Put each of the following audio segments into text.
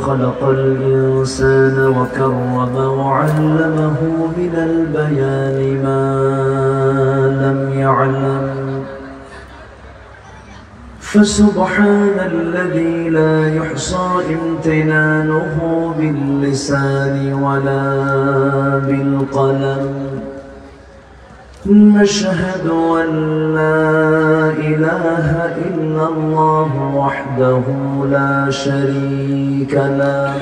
خلق الإنسان وكرمه وعلمه من البيان ما لم يعلم، فسبحان الذي لا يحصى امتنانه باللسان ولا بالقلم. نشهد أن لا إله إلا الله وحده لا شريك له،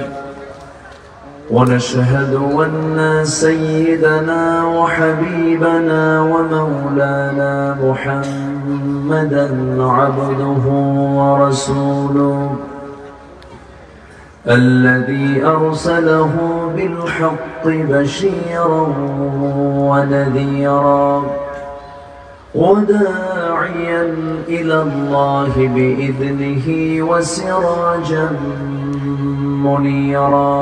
ونشهد أن سيدنا وحبيبنا ومولانا محمدا عبده ورسوله الذي أرسله بالحق بشيرا ونذيرا وداعيا إلى الله بإذنه وسراجا منيرا.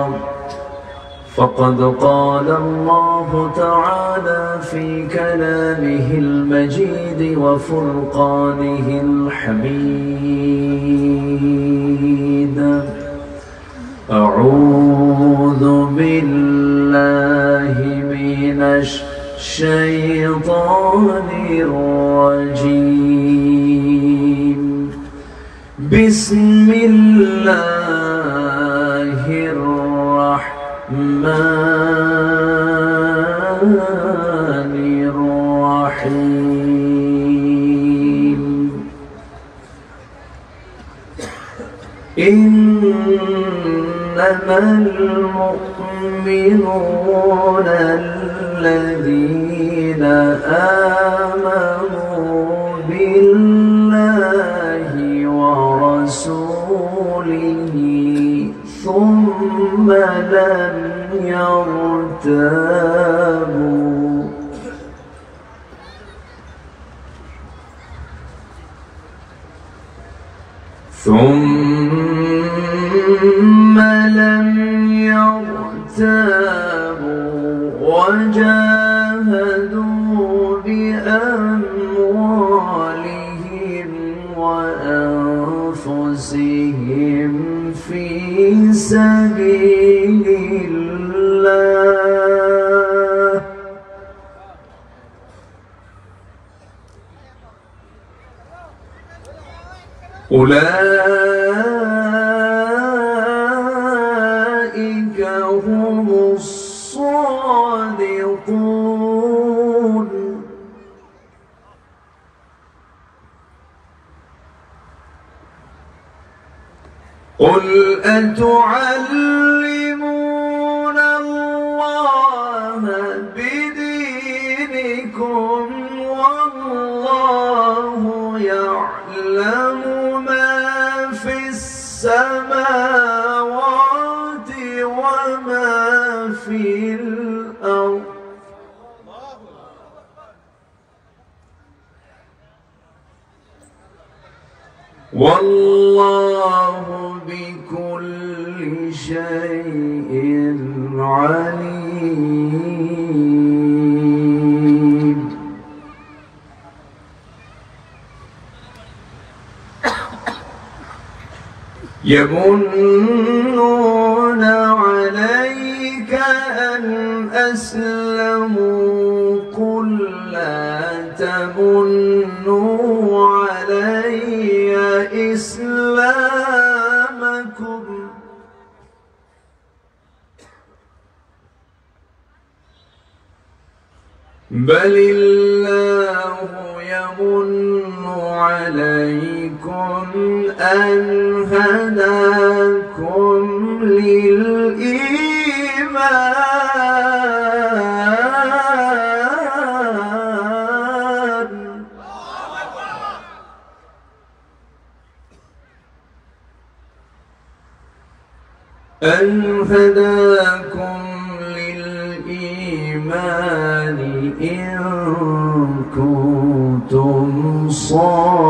فقد قال الله تعالى في كلامه المجيد وفرقانه الحميد: أعوذ بالله من الشيطان الرجيم. بسم الله الرحمن الرحيم. إنما المؤمنون الذين آمنوا بالله ورسوله ثم لم يرتابوا وجاهدوا بأموالهم وأنفسهم في سبيل الله أولئك هم الصادقون. قل أتعلمون الله بدينكم والله يعلم ما في السماوات وما في الأرض والله بكل شيء عليم. يمنون عليك أن أسلموا قل لا تمنوا علي إسلامكم بل الله يمن عليكم أن هداكم للإيمان إن كنتم صادقين.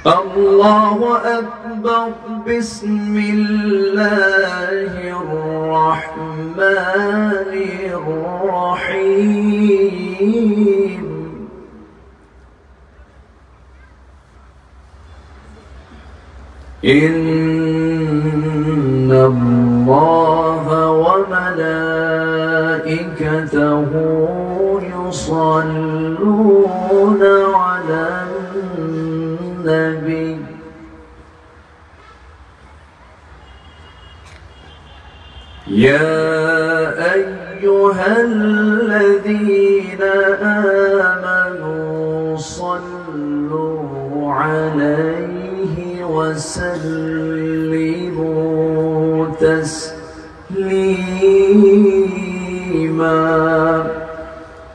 الله أكبر. بسم الله الرحمن الرحيم. إن الله وملائكته يصلون على النبي يا أيها الذين آمنوا صلوا عليه وسلموا تسليما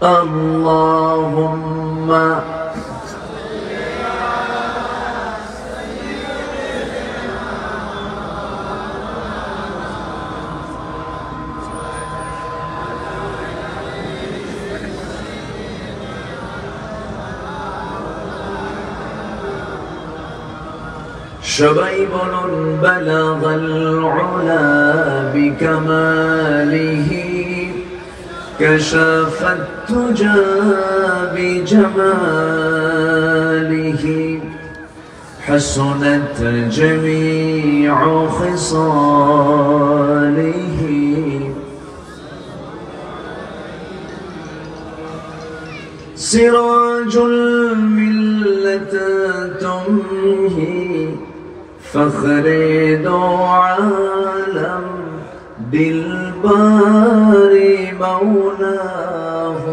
اللهم شبيب بلغ العلا بكماله كشف التجى بجماله حسنت جميع خصاله سراج الملة تمهي فخر دو عالم دلبار مولاه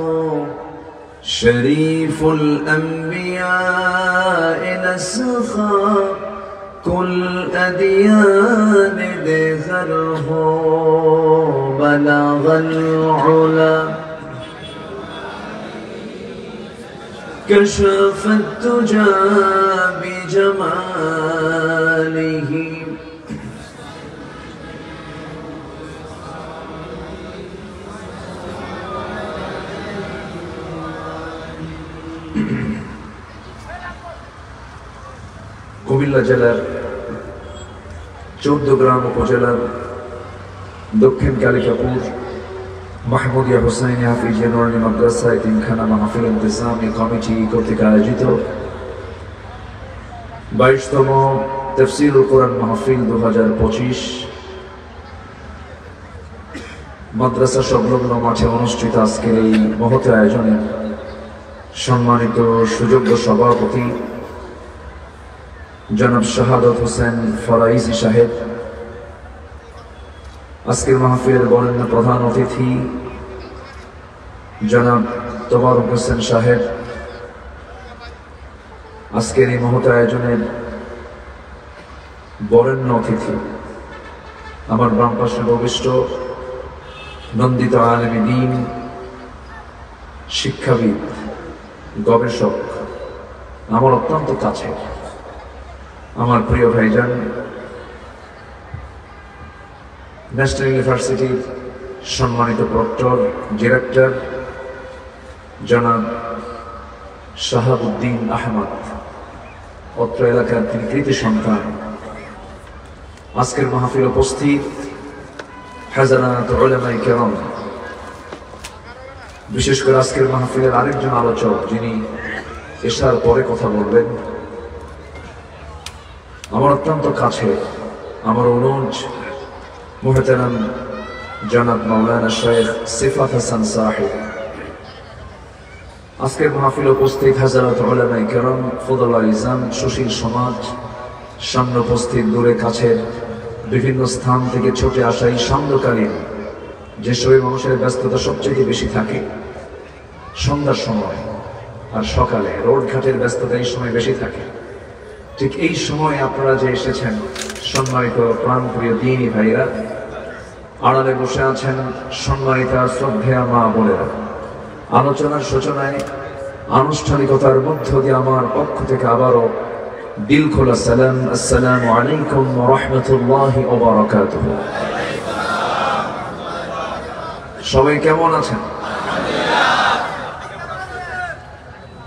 شريف الأنبياء نسخا كل أديان دثره بلغ العلا كشف التجى بجماله কুমিল্লা জেলার 14 গ্রাম উপজেলার দক্ষিণ কালিকাপুর মাহমুদিয়া হুসাইন হাফিজিয়া নুরানী মাদ্রাসা এতিমখানা মাহফিল ইন্তেজামি কমিটি কর্তৃক আয়োজিত 22তম তাফসীরুল কোরআন মাহফিল 2025 মাদ্রাসা সংলগ্ন মাঠে অনুষ্ঠিত আজকের এই মহৎ আয়োজনে সম্মানিত সুযোগ্য সভাপতি জনাব শাহাদত হোসেন ফরাইজি সাহেব, আজকের মাহফিলের বরেণ্য প্রধান অতিথি জনাব তোবারক হোসেন সাহেব, আজকের এই মহৎ আয়োজনের বরেণ্য অতিথি আমার বাম পাশে উপবিষ্ট নন্দিত আলেমে দ্বীন, শিক্ষাবিদ, গবেষক, আমার অত্যন্ত কাছে আমার প্রিয় ভাইজান ন্যাশনাল ইউনিভার্সিটির সম্মানিত প্রক্টর ডিরেক্টর জনাব শাহাবুদ্দিন আহমদ, অত্র এলাকার তিনি কৃতি সন্তান। আজকের মাহফিল উপস্থিত হাজারাত উলামায়ে কেরাম, বিশেষ করে আজকের মাহফিলের আরেকজন আলোচক যিনি এশার পরে কথা বলবেন, আমার অত্যন্ত কাছে আমার অনুজ মুহতারাম জনাব মাওলানা শেখ সিফাত হাসান সাহেব, আজকের মাহফিলে উপস্থিত হাজারাত উলামায়ে কেরাম, ফুদালায়ে ইসলাম, সুশীল সমাজ, সামনে উপস্থিত দূরে কাছের বিভিন্ন স্থান থেকে ছুটে আসা এই সান্ধ্যকালীন যে সবাই মানুষের ব্যস্ততা সবচেয়ে বেশি থাকে সন্ধ্যার সময় আর সকালে রোডঘাটের ব্যস্ততা এই সময় বেশি থাকে, ঠিক এই সময় আপনারা যে এসেছেন সম্মানিত প্রাণপ্রিয় দ্বীনী ভাইরা, আড়ালে বসে আছেন সম্মানিতা শ্রদ্ধেয়া মা বোনেরা, আলোচনার সূচনায় আনুষ্ঠানিকতার মধ্য দিয়ে আমার পক্ষ থেকে আবারও দিল খোলা সালাম, আসসালামু আলাইকুম ওয়া রাহমাতুল্লাহি ওয়া বারাকাতুহু। সবাই কেমন আছেন?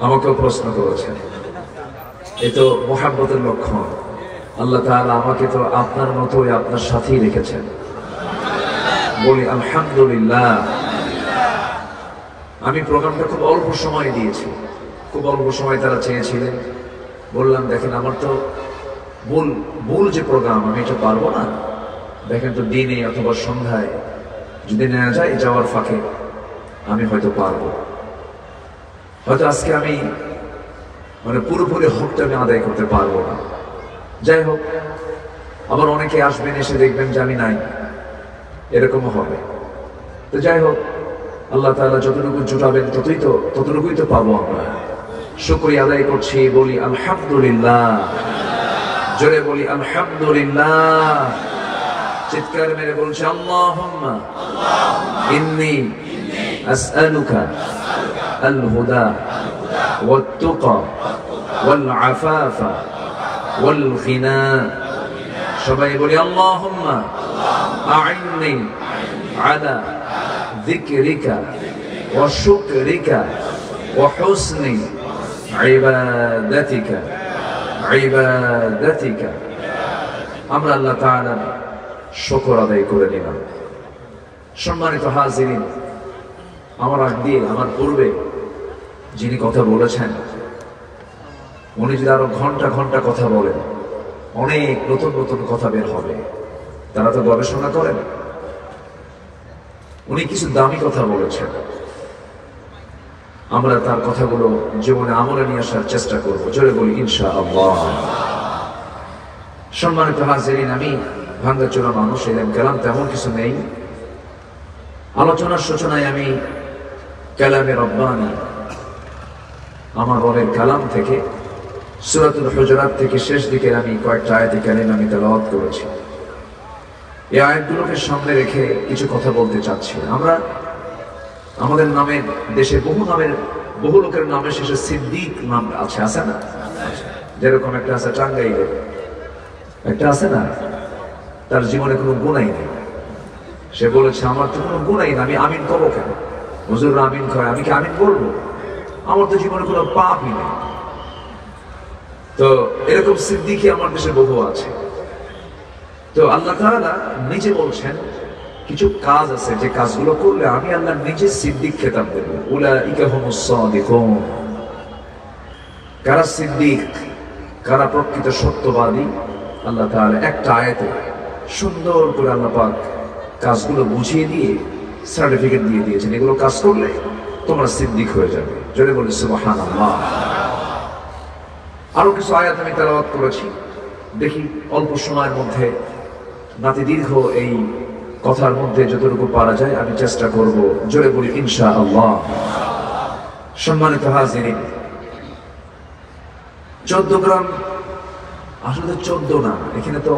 আমাকেও প্রশ্ন করেছেন, এ তো মুহাব্বতের লক্ষণ। আল্লাহ তাআলা আমাকে তো আপনার মতোই আপনার সাথেই রেখেছেন, বলি আলহামদুলিল্লাহ। আমি প্রোগ্রামটা খুব অল্প সময় দিয়েছি, খুব অল্প সময় তারা চেয়েছিলেন। বললাম দেখেন আমার তো মূল যে প্রোগ্রাম আমি এটা পারবো না, দেখেন তো দিনে অথবা সন্ধ্যায় যদি নেওয়া যায়, যাওয়ার ফাঁকে আমি হয়তো পারবো, হয়তো আজকে আমি মানে পুরোপুরি হকটা আমি আদায় করতে পারবো না। যাই হোক, আবার অনেকে আসবেন, এসে দেখবেন যে আমি নাই, এরকমও হবে। তো যাই হোক, আল্লাহ তাআলা যতটুকু জুটাবেন ততটুকুই তো পাবো আমরা। শুকরিয়া আদায় করছি, বলি আলহামদুলিল্লাহ, জোরে বলি আলহামদুলিল্লাহ, চিৎকার মেরে বলছি আল্লাহুম্মা ইন্নী আসআলুকা আল হুদা ওয়াত তুকা ওয়াল আফাফা ওয়াল গিনা। সবাই বলি আল্লাহুম্মা আ'ইন্নি আলা যিকরিকা ওয়া শুকরিকা ওয়া হুসনি ইবাদাতিকা। আমরা আল্লাহ তাআলার শুকর আদায় করে নিলাম। সম্মানিত হাজিরিন, আমার আগ দিয়ে আমার পূর্বে যিনি কথা বলেছেন, উনি যদি আরো ঘন্টা ঘন্টা কথা বলেন, অনেক নতুন নতুন কথা বের হবে। তারা তো গবেষণা করেন। উনি কিছু দামি কথা বলেছেন, আমরা তার কথাগুলো জীবনে আমলে নিয়ে আসার চেষ্টা করব। জোরে বলি ইনশাআল্লাহ। সম্মানিত হাজিরিন, আমি ভাঙ্গাচোরা মানুষ, এলেম কালাম তেমন কিছু নেই। আলোচনার সূচনায় আমি কালামে রব্বানি, আমার রবের কালাম থেকে সূরাতুল হুজুরাত থেকে শেষ দিকের আমি কয়েকটা আয়াতে কারিমা আমি তেলাওয়াত করেছি। এই আয়াতগুলোকে সামনে রেখে কিছু কথা বলতে চাচ্ছি। আমরা আমাদের নামের দেশে বহু লোকের নামের শেষে সিদ্দিক নাম আছে না? যেরকম একটা আছে টাঙ্গাইলে, একটা আছে না, তার জীবনে কোনো গুনাই নেই। সে বলেছে আমার তো কোনো গুনাই না, আমি আমিন করবো কেন? হুজুররা আমিন করে, আমি কি আমিন বলবো? আমার তো জীবনে কোনো পাপই নেই। তো এরকম সিদ্দিকই আমার দেশে বহু আছে। তো আল্লাহ তাআলা নিজে বলছেন কিছু কাজ আছে যে কাজগুলো করলে আমি আল্লাহ নিজে সিদ্দিক খেতাব দেব। উলাইকা হুমুস সাদিকুন। কারা সিদ্দিক, কারা প্রকৃত সত্যবাদী, আল্লাহ তাআলা একটা আয়াতে সুন্দর করে আল্লাহ পাক কাজগুলো বুঝিয়ে দিয়ে সার্টিফিকেট দিয়ে দিয়েছেন, এগুলো কাজ করলে তোমরা সিদ্দিক হয়ে যাবে। জোরে বলি সুবহানাল্লাহ। আরো কিছু আয়াত আমি তেলাওয়াত করেছি, দেখি অল্প সময়ের মধ্যে নাতি দীর্ঘ এই কথার মধ্যে যতটুকু পারা যায় আমি চেষ্টা করব। জোরে বলি ইনশাআল্লাহ। সম্মানিত হাজিরিন, 14 গ্রাম, আসলে 14 না, এখানে তো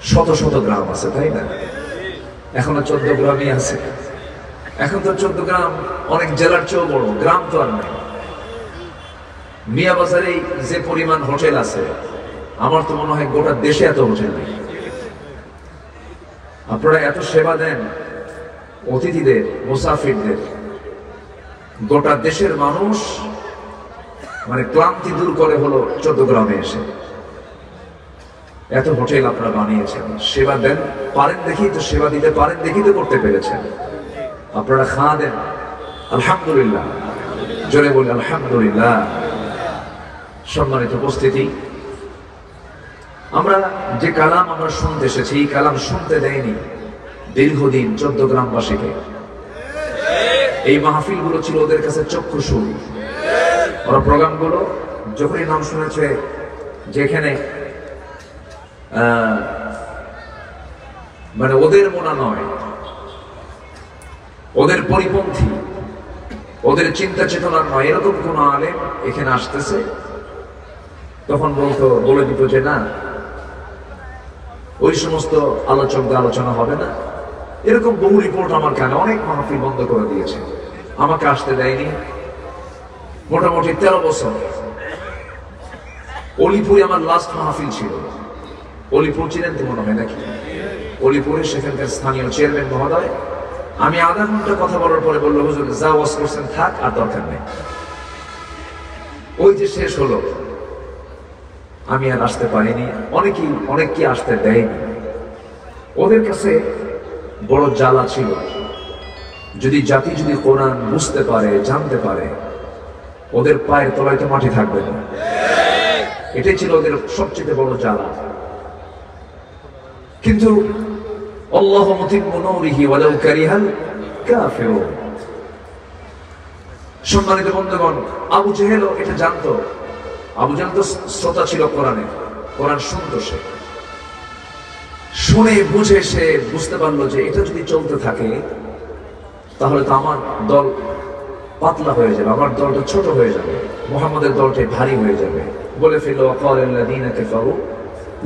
শত শত গ্রাম আছে, তাই না? এখনো 14 গ্রামই আছে। এখন তো 14 গ্রাম অনেক জেলার চেয়েও বড়, গ্রাম তো আর নাই। মিয়া বাজারে যে পরিমাণ হোটেল আছে, আমার তো মনে হয় গোটা দেশে এত হোটেল নেই। আপনারা এত সেবা দেন অতিথিদের, মুসাফিরদের, গোটা দেশের মানুষ মানে ক্লান্তি দূর করে হলো 14 গ্রামে এসে। এত হোটেল আপনারা বানিয়েছেন, সেবা দেন পারেন দেখি তো, সেবা দিতে পারেন দেখি তো করতে পেরেছেন। আপনারা খাওয়া দেন, আলহামদুলিল্লাহ। জোরে বলি আলহামদুলিল্লাহ। সম্মানিত উপস্থিতি, আমরা যে কালাম আমরা শুনতে এসেছি, এই কালাম শুনতে দেয়নি দীর্ঘদিন 14 গ্রামবাসীকে। এই মাহফিলগুলো ছিল ওদের কাছে চক্ষুশুল। ওরা প্রোগ্রামগুলো যখনই নাম শুনেছে, যেখানে মানে ওদের মনা নয়, ওদের পরিপন্থী, ওদের চিন্তা চেতনার নয়, এরকম কোন আলেম এখানে আসতেছে, তখন বলে দিত যে না, ওই সমস্ত আলোচকদের আলোচনা হবে না। এরকম বহু রিপোর্ট আমার কানে, অনেক মাহফিল বন্ধ করে দিয়েছে, আমাকে আসতে দেয়নি মোটামুটি 13 বছর। অলিপুরে আমার লাস্ট মাহফিল ছিল। অলিপুর চিনেন তো মনে হয় নাকি? অলিপুরে সেখানকার স্থানীয় চেয়ারম্যান মহোদয়, আমি আধা ঘন্টা কথা বলার পরে বললো হুজুর যা ওয়াজ করছেন থাক, আর দরকার নেই। ওই যে শেষ হলো, আমি আর আসতে পারিনি। অনেককে আসতে দেয়নি। ওদের কাছে বড় জ্বালা ছিল যদি জাতি যদি কোরআন বুঝতে পারে, জানতে পারে, ওদের পায়ের তলায় তো মাটি থাকবে না। এটাই ছিল ওদের সবচেয়ে বড় জ্বালা। কিন্তু আল্লাহু মুতিম্মু নূরিহি ওয়ালাউ কারিহাল কাফিরুন। সম্মানিত বন্ধুগণ, আবু জেহেল এটা জানতো। আবু জেহেল তো শ্রোতা ছিল কোরআনে, কোরআন শুনতো। সে শুনে বুঝে সে বুঝতে পারলো যে এটা যদি চলতে থাকে তাহলে তো আমার দল পাতলা হয়ে যাবে, আমার দলটা ছোট হয়ে যাবে, মুহাম্মাদের দলটা ভারী হয়ে যাবে। বলে ফেলল ওয়াকালাল্লাযীনা কাফারু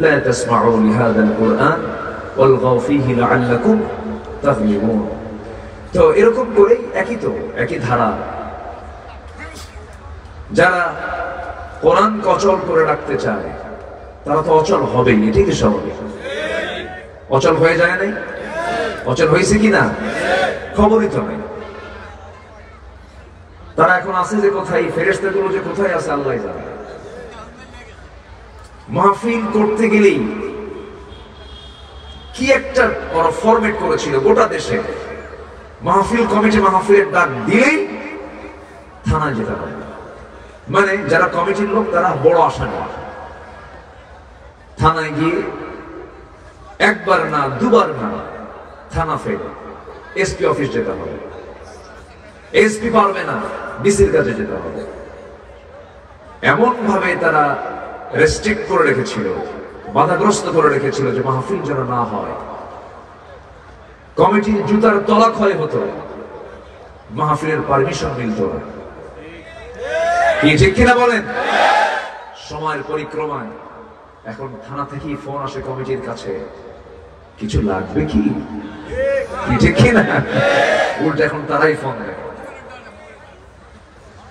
লা তাসমাউ লিহাযাল কুরআন ওয়ালগাউ ফীহি লাআল্লাকুম তাগলিবুন। তো এরকম করেই একই ধারা, যারা কোরআনকে অচল করে রাখতে চায় তারা তো অচল হবেই, এটাই কি স্বাভাবিক। অচল হয়ে যায় নাই? অচল হয়েছে কিনা খবরই তো নাই। তারা এখন আছে যে কোথায়, ফেরেশতাগুলো যে কোথায় আছে আল্লাহ জানে। মাহফিল করতে গেলেই কি একটা বড় ফরম্যাট করেছিল গোটা দেশে। মাহফিল কমিটি মাহফিলের ডাক দিলেই থানায় যেতে হবে। মানে যারা কমিটির লোক তারা বড় আসামি, থানায় গিয়ে একবার না দুবার না থানা ফেল এসপি অফিস যেতে হবে। এসপি পারবে না, ডিসির কাছে যেতে হবে। এমন ভাবে তারা রেস্ট্রিক্ট করে রেখেছিল, বাধাগ্রস্ত করে রেখেছিল যে মাহফিল যেন না হয়। কমিটির জুতার তলা ক্ষয় হতো, মাহফিলের পারমিশন মিলত না। কি ঠিক কিনা বলেন? সময়ের পরিক্রমায় এখন থানা থেকেই ফোন আসে কমিটির কাছে, কিছু লাগবে কি? ঠিক কিনা? উল্টা এখন তারাই ফোন দেয়।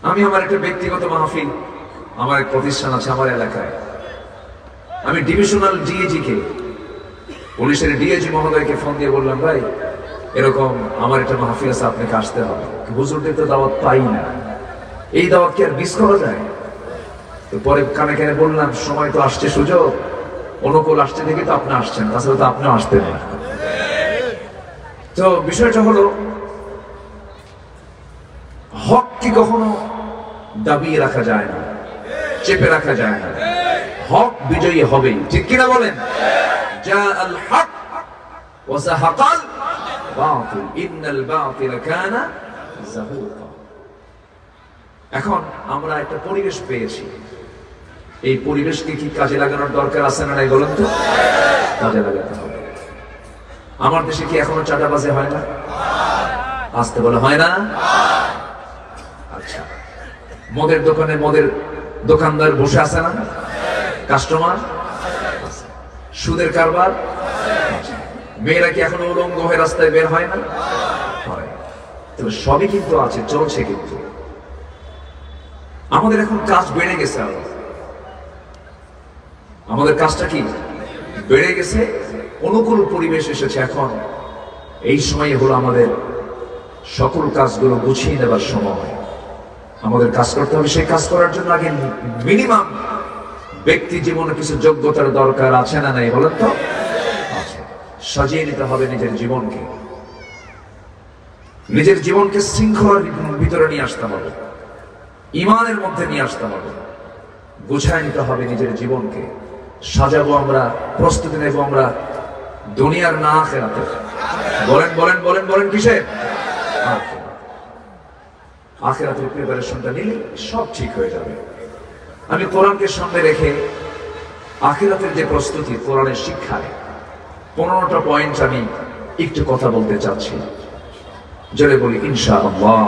আমি আমার একটা ব্যক্তিগত মাহফিল, আমার এক প্রতিষ্ঠান আছে আমার এলাকায়, আমি ডিভিশনাল ডিএজি কে, পুলিশের ডিএজি মহোদয়কে ফোন দিয়ে বললাম, ভাই এরকম আমার একটা মাহফিল আছে, আপনাকে আসতে হবে। হুজুরদের তো দাওয়াত পাই না, এই দাওয়াত কি আর মিস করা যায়? তো পরে কানে কানে বললাম, সময় তো আসছে, সুযোগ অনুকূল আসছে দেখে তো আপনি আসছেন, তাছাড়া তো আপনিও আসতেন না। তো বিষয়টা হলো, হক কি কখনো দাবিয়ে রাখা যায় না, চেপে রাখা যায় না। হক বিজয়ী হবেই, ঠিক কিনা বলেন? জাআল হক ওয়া যাহাকাল বাতিল ইন্নাল বাতিলা কানা যাহুকা। এখন আমরা একটা পরিবেশ পেয়েছি, এই পরিবেশকে কি কাজে লাগানোর দরকার আছে না নাই বলেন তো? কাজে লাগাতে হবে। আমার দেশে কি এখনো চাঁদাবাজি হয় না? আসতে বলে হয় না? আচ্ছা, মদের দোকানে মদের দোকানদার বসে আছে না? কাস্টমার? সুদের কারবার? মেয়েরা কি এখনো উলঙ্গ হয়ে রাস্তায় বের হয় না? হয়। তবে সবই কিন্তু আছে, চলছে। কিন্তু আমাদের এখন কাজ বেড়ে গেছে, আমাদের কাজটা কি বেড়ে গেছে, অনুকূল পরিবেশ এসেছে। এখন এই সময় হলো আমাদের সকল কাজগুলো গুছিয়ে নেবার সময়। আমাদের কাজ করতে হবে, সেই কাজ করার জন্য আগে মিনিমাম ব্যক্তি জীবনে কিছু যোগ্যতার দরকার আছে না নাই বলেন তো? সাজিয়ে নিতে হবে নিজের জীবনকে, নিজের জীবনকে শৃঙ্খলার ভিতরে নিয়ে আসতে হবে, ইমানের মধ্যে নিয়ে আসতে হবে, গুছায় নিতে হবে নিজের জীবনকে। সাজাবো আমরা, প্রস্তুতি নেব আমরা দুনিয়ার না আখিরাতের। বলেন বলেন বলেন বলেন কিসের? আখিরাতের প্রিপারেশনটা নিলে সব ঠিক হয়ে যাবে। আমি কোরআনকে সামনে রেখে আখিরাতের যে প্রস্তুতি, কোরআনের শিক্ষায় 15টা পয়েন্ট আমি একটু কথা বলতে চাচ্ছি। জোরে বলি ইনশাআল্লাহ।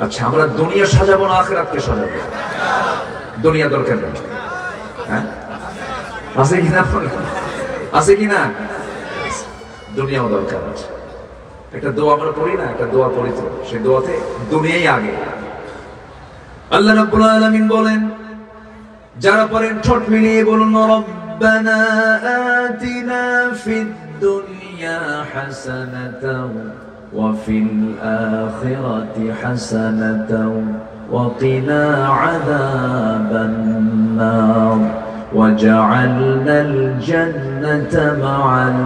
আচ্ছা, আমরা দুনিয়া সাজাবো না আখিরাতকে সাজাবো? দুনিয়া দরকার নেই, হ্যাঁ? আছে কিনা? আছে কিনা? দুনিয়াও দরকার আছে। একটা দোয়া আমরা পড়ি না, একটা দোয়া পড়ি তো, সেই দোয়াতে দুনিয়াই আগে। আল্লাহ রাব্বুল আলামিন বলেন, যারা পড়েন ঠোঁট মিলিয়ে বলুন, রব্বানা আতিনা ফিদ দুনিয়া হাসানাতাও ওয়া ফিল আখিরাতি হাসানাতাও ওয়া কিনা আযাবান নার ওয়াজআলনাল জান্নাতা মাআল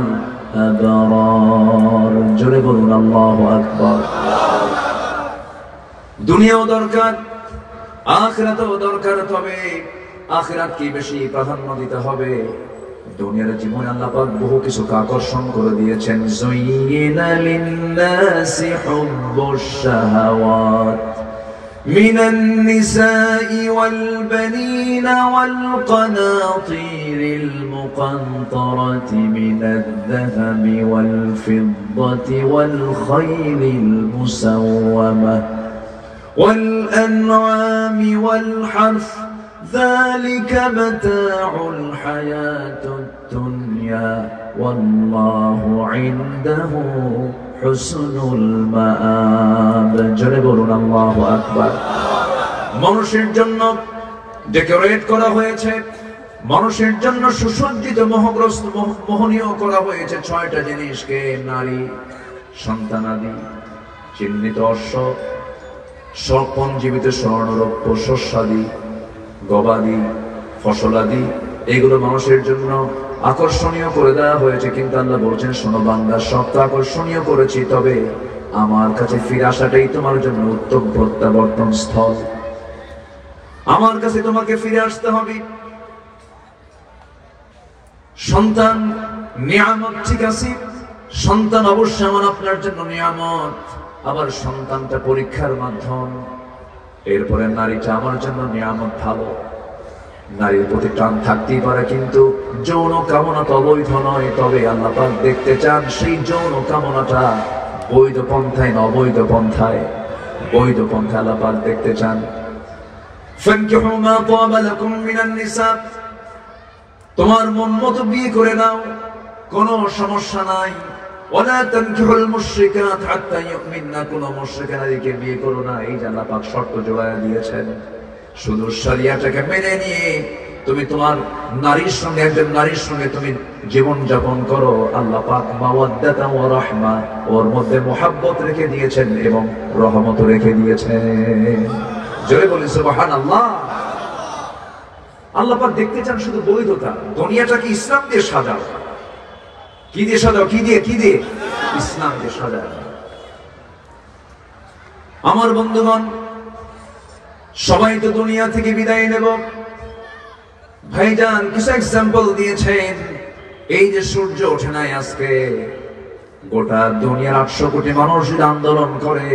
الأبرار জোরে বলুন আল্লাহু আকবার। দুনিয়াও দরকার, আখিরাতও দরকার, তবে আখিরাতকে বেশি প্রাধান্য দিতে হবে। দুনিয়ার জীবনে আল্লাহ পাক বহু কিছুকে আকর্ষণ করে দিয়েছেন। যুয়িনা লিন-নাসি হুব্বুশ শাহাওয়াত মিনান নিসাই ওয়াল বানিনা ওয়াল কানাতিরিল মুকানতারাতি মিনাদ-যাহাবি ওয়াল ফিদ্দাতি ওয়াল খাইলিল মুসাওওয়ামাহ ওয়াল আন'আমি ওয়াল হারথ ذلك متاع الحياة الدنيا والله عنده حسن المآب জোরে বলুন আল্লাহু আকবার। মানুষের জন্য ডেকোরেট করা হয়েছে, মানুষের জন্য সুসজ্জিত মোহগ্রস্ত মোহনীয় করা হয়েছে ছয়টা জিনিসকে: নারী, সন্তানাদি, চিহ্নিত অশ্ব, সপঞ্জীবিত স্বর্ণরৌপ্য, শস্যাদি, গবাদি, ফসলাদি, এগুলো মানুষের জন্য আকর্ষণীয় করে দেওয়া হয়েছে। কিন্তু আল্লাহ বলছেন, শোনো বান্দা, সব তো আকর্ষণীয় করেছি, তবে আমার কাছে ফিরে আসাটাই তোমার জন্য উত্তম প্রত্যাবর্তন স্থল। আমার কাছে তোমাকে ফিরে আসতে হবে। সন্তান নিয়ামত, ঠিক আছে, সন্তান অবশ্যই আমার আপনার জন্য নিয়ামত, আবার সন্তানটা পরীক্ষার মাধ্যম। এরপরে নারীটা আমার জন্য নিয়ামত, ভালো। নারীর প্রতি টান থাকতেই পারে, কিন্তু যৌন কামনা তো অবৈধ নয়। তবে আল্লাহ পাক দেখতে চান সেই যৌন কামনাটা বৈধ পন্থায় না অবৈধ পন্থায়। বৈধ পন্থায় আল্লাহ পাক দেখতে চান। ফানকিহু মা তাবা লাকুম মিনান নিসা, তোমার মন মতো বিয়ে করে নাও, কোনো সমস্যা নাই। ওয়ালা তানকিহুল মুশরিকাত হাত্তা ইউমিননা, কোন মুশরিকা নারীকে বিয়ে করো না। এই যে আল্লাহ পাক শর্ত জোড়ায় দিয়েছেন। শুধু শরিয়াটাকে মেনে নিয়ে তুমি তোমার নারীর সঙ্গে, একজন নারীর সঙ্গে তুমি জীবন যাপন করো। আল্লাহ পাক মাওয়াদ্দাতা ওয়া রাহমা, ওর মধ্যে মুহাব্বত রেখে দিয়েছেন এবং রহমত রেখে দিয়েছেন। জোরে বলি সুবহানাল্লাহ। আল্লাহ পাক দেখতে চান শুধু বৈধতা। দুনিয়াটাকে ইসলাম দিয়ে সাজাও। কি দিয়ে সাজাও? কি দিয়ে? ইসলাম দিয়ে সাজাও। আমার বন্ধুগণ, সবাই তো দুনিয়া থেকে বিদায় নেব। ভাইজান কিছু এক্সাম্পল দিয়েছেন। এই যে সূর্য ওঠে নাই আজকে, গোটা দুনিয়ার 800 কোটি মানুষ যদি আন্দোলন করে,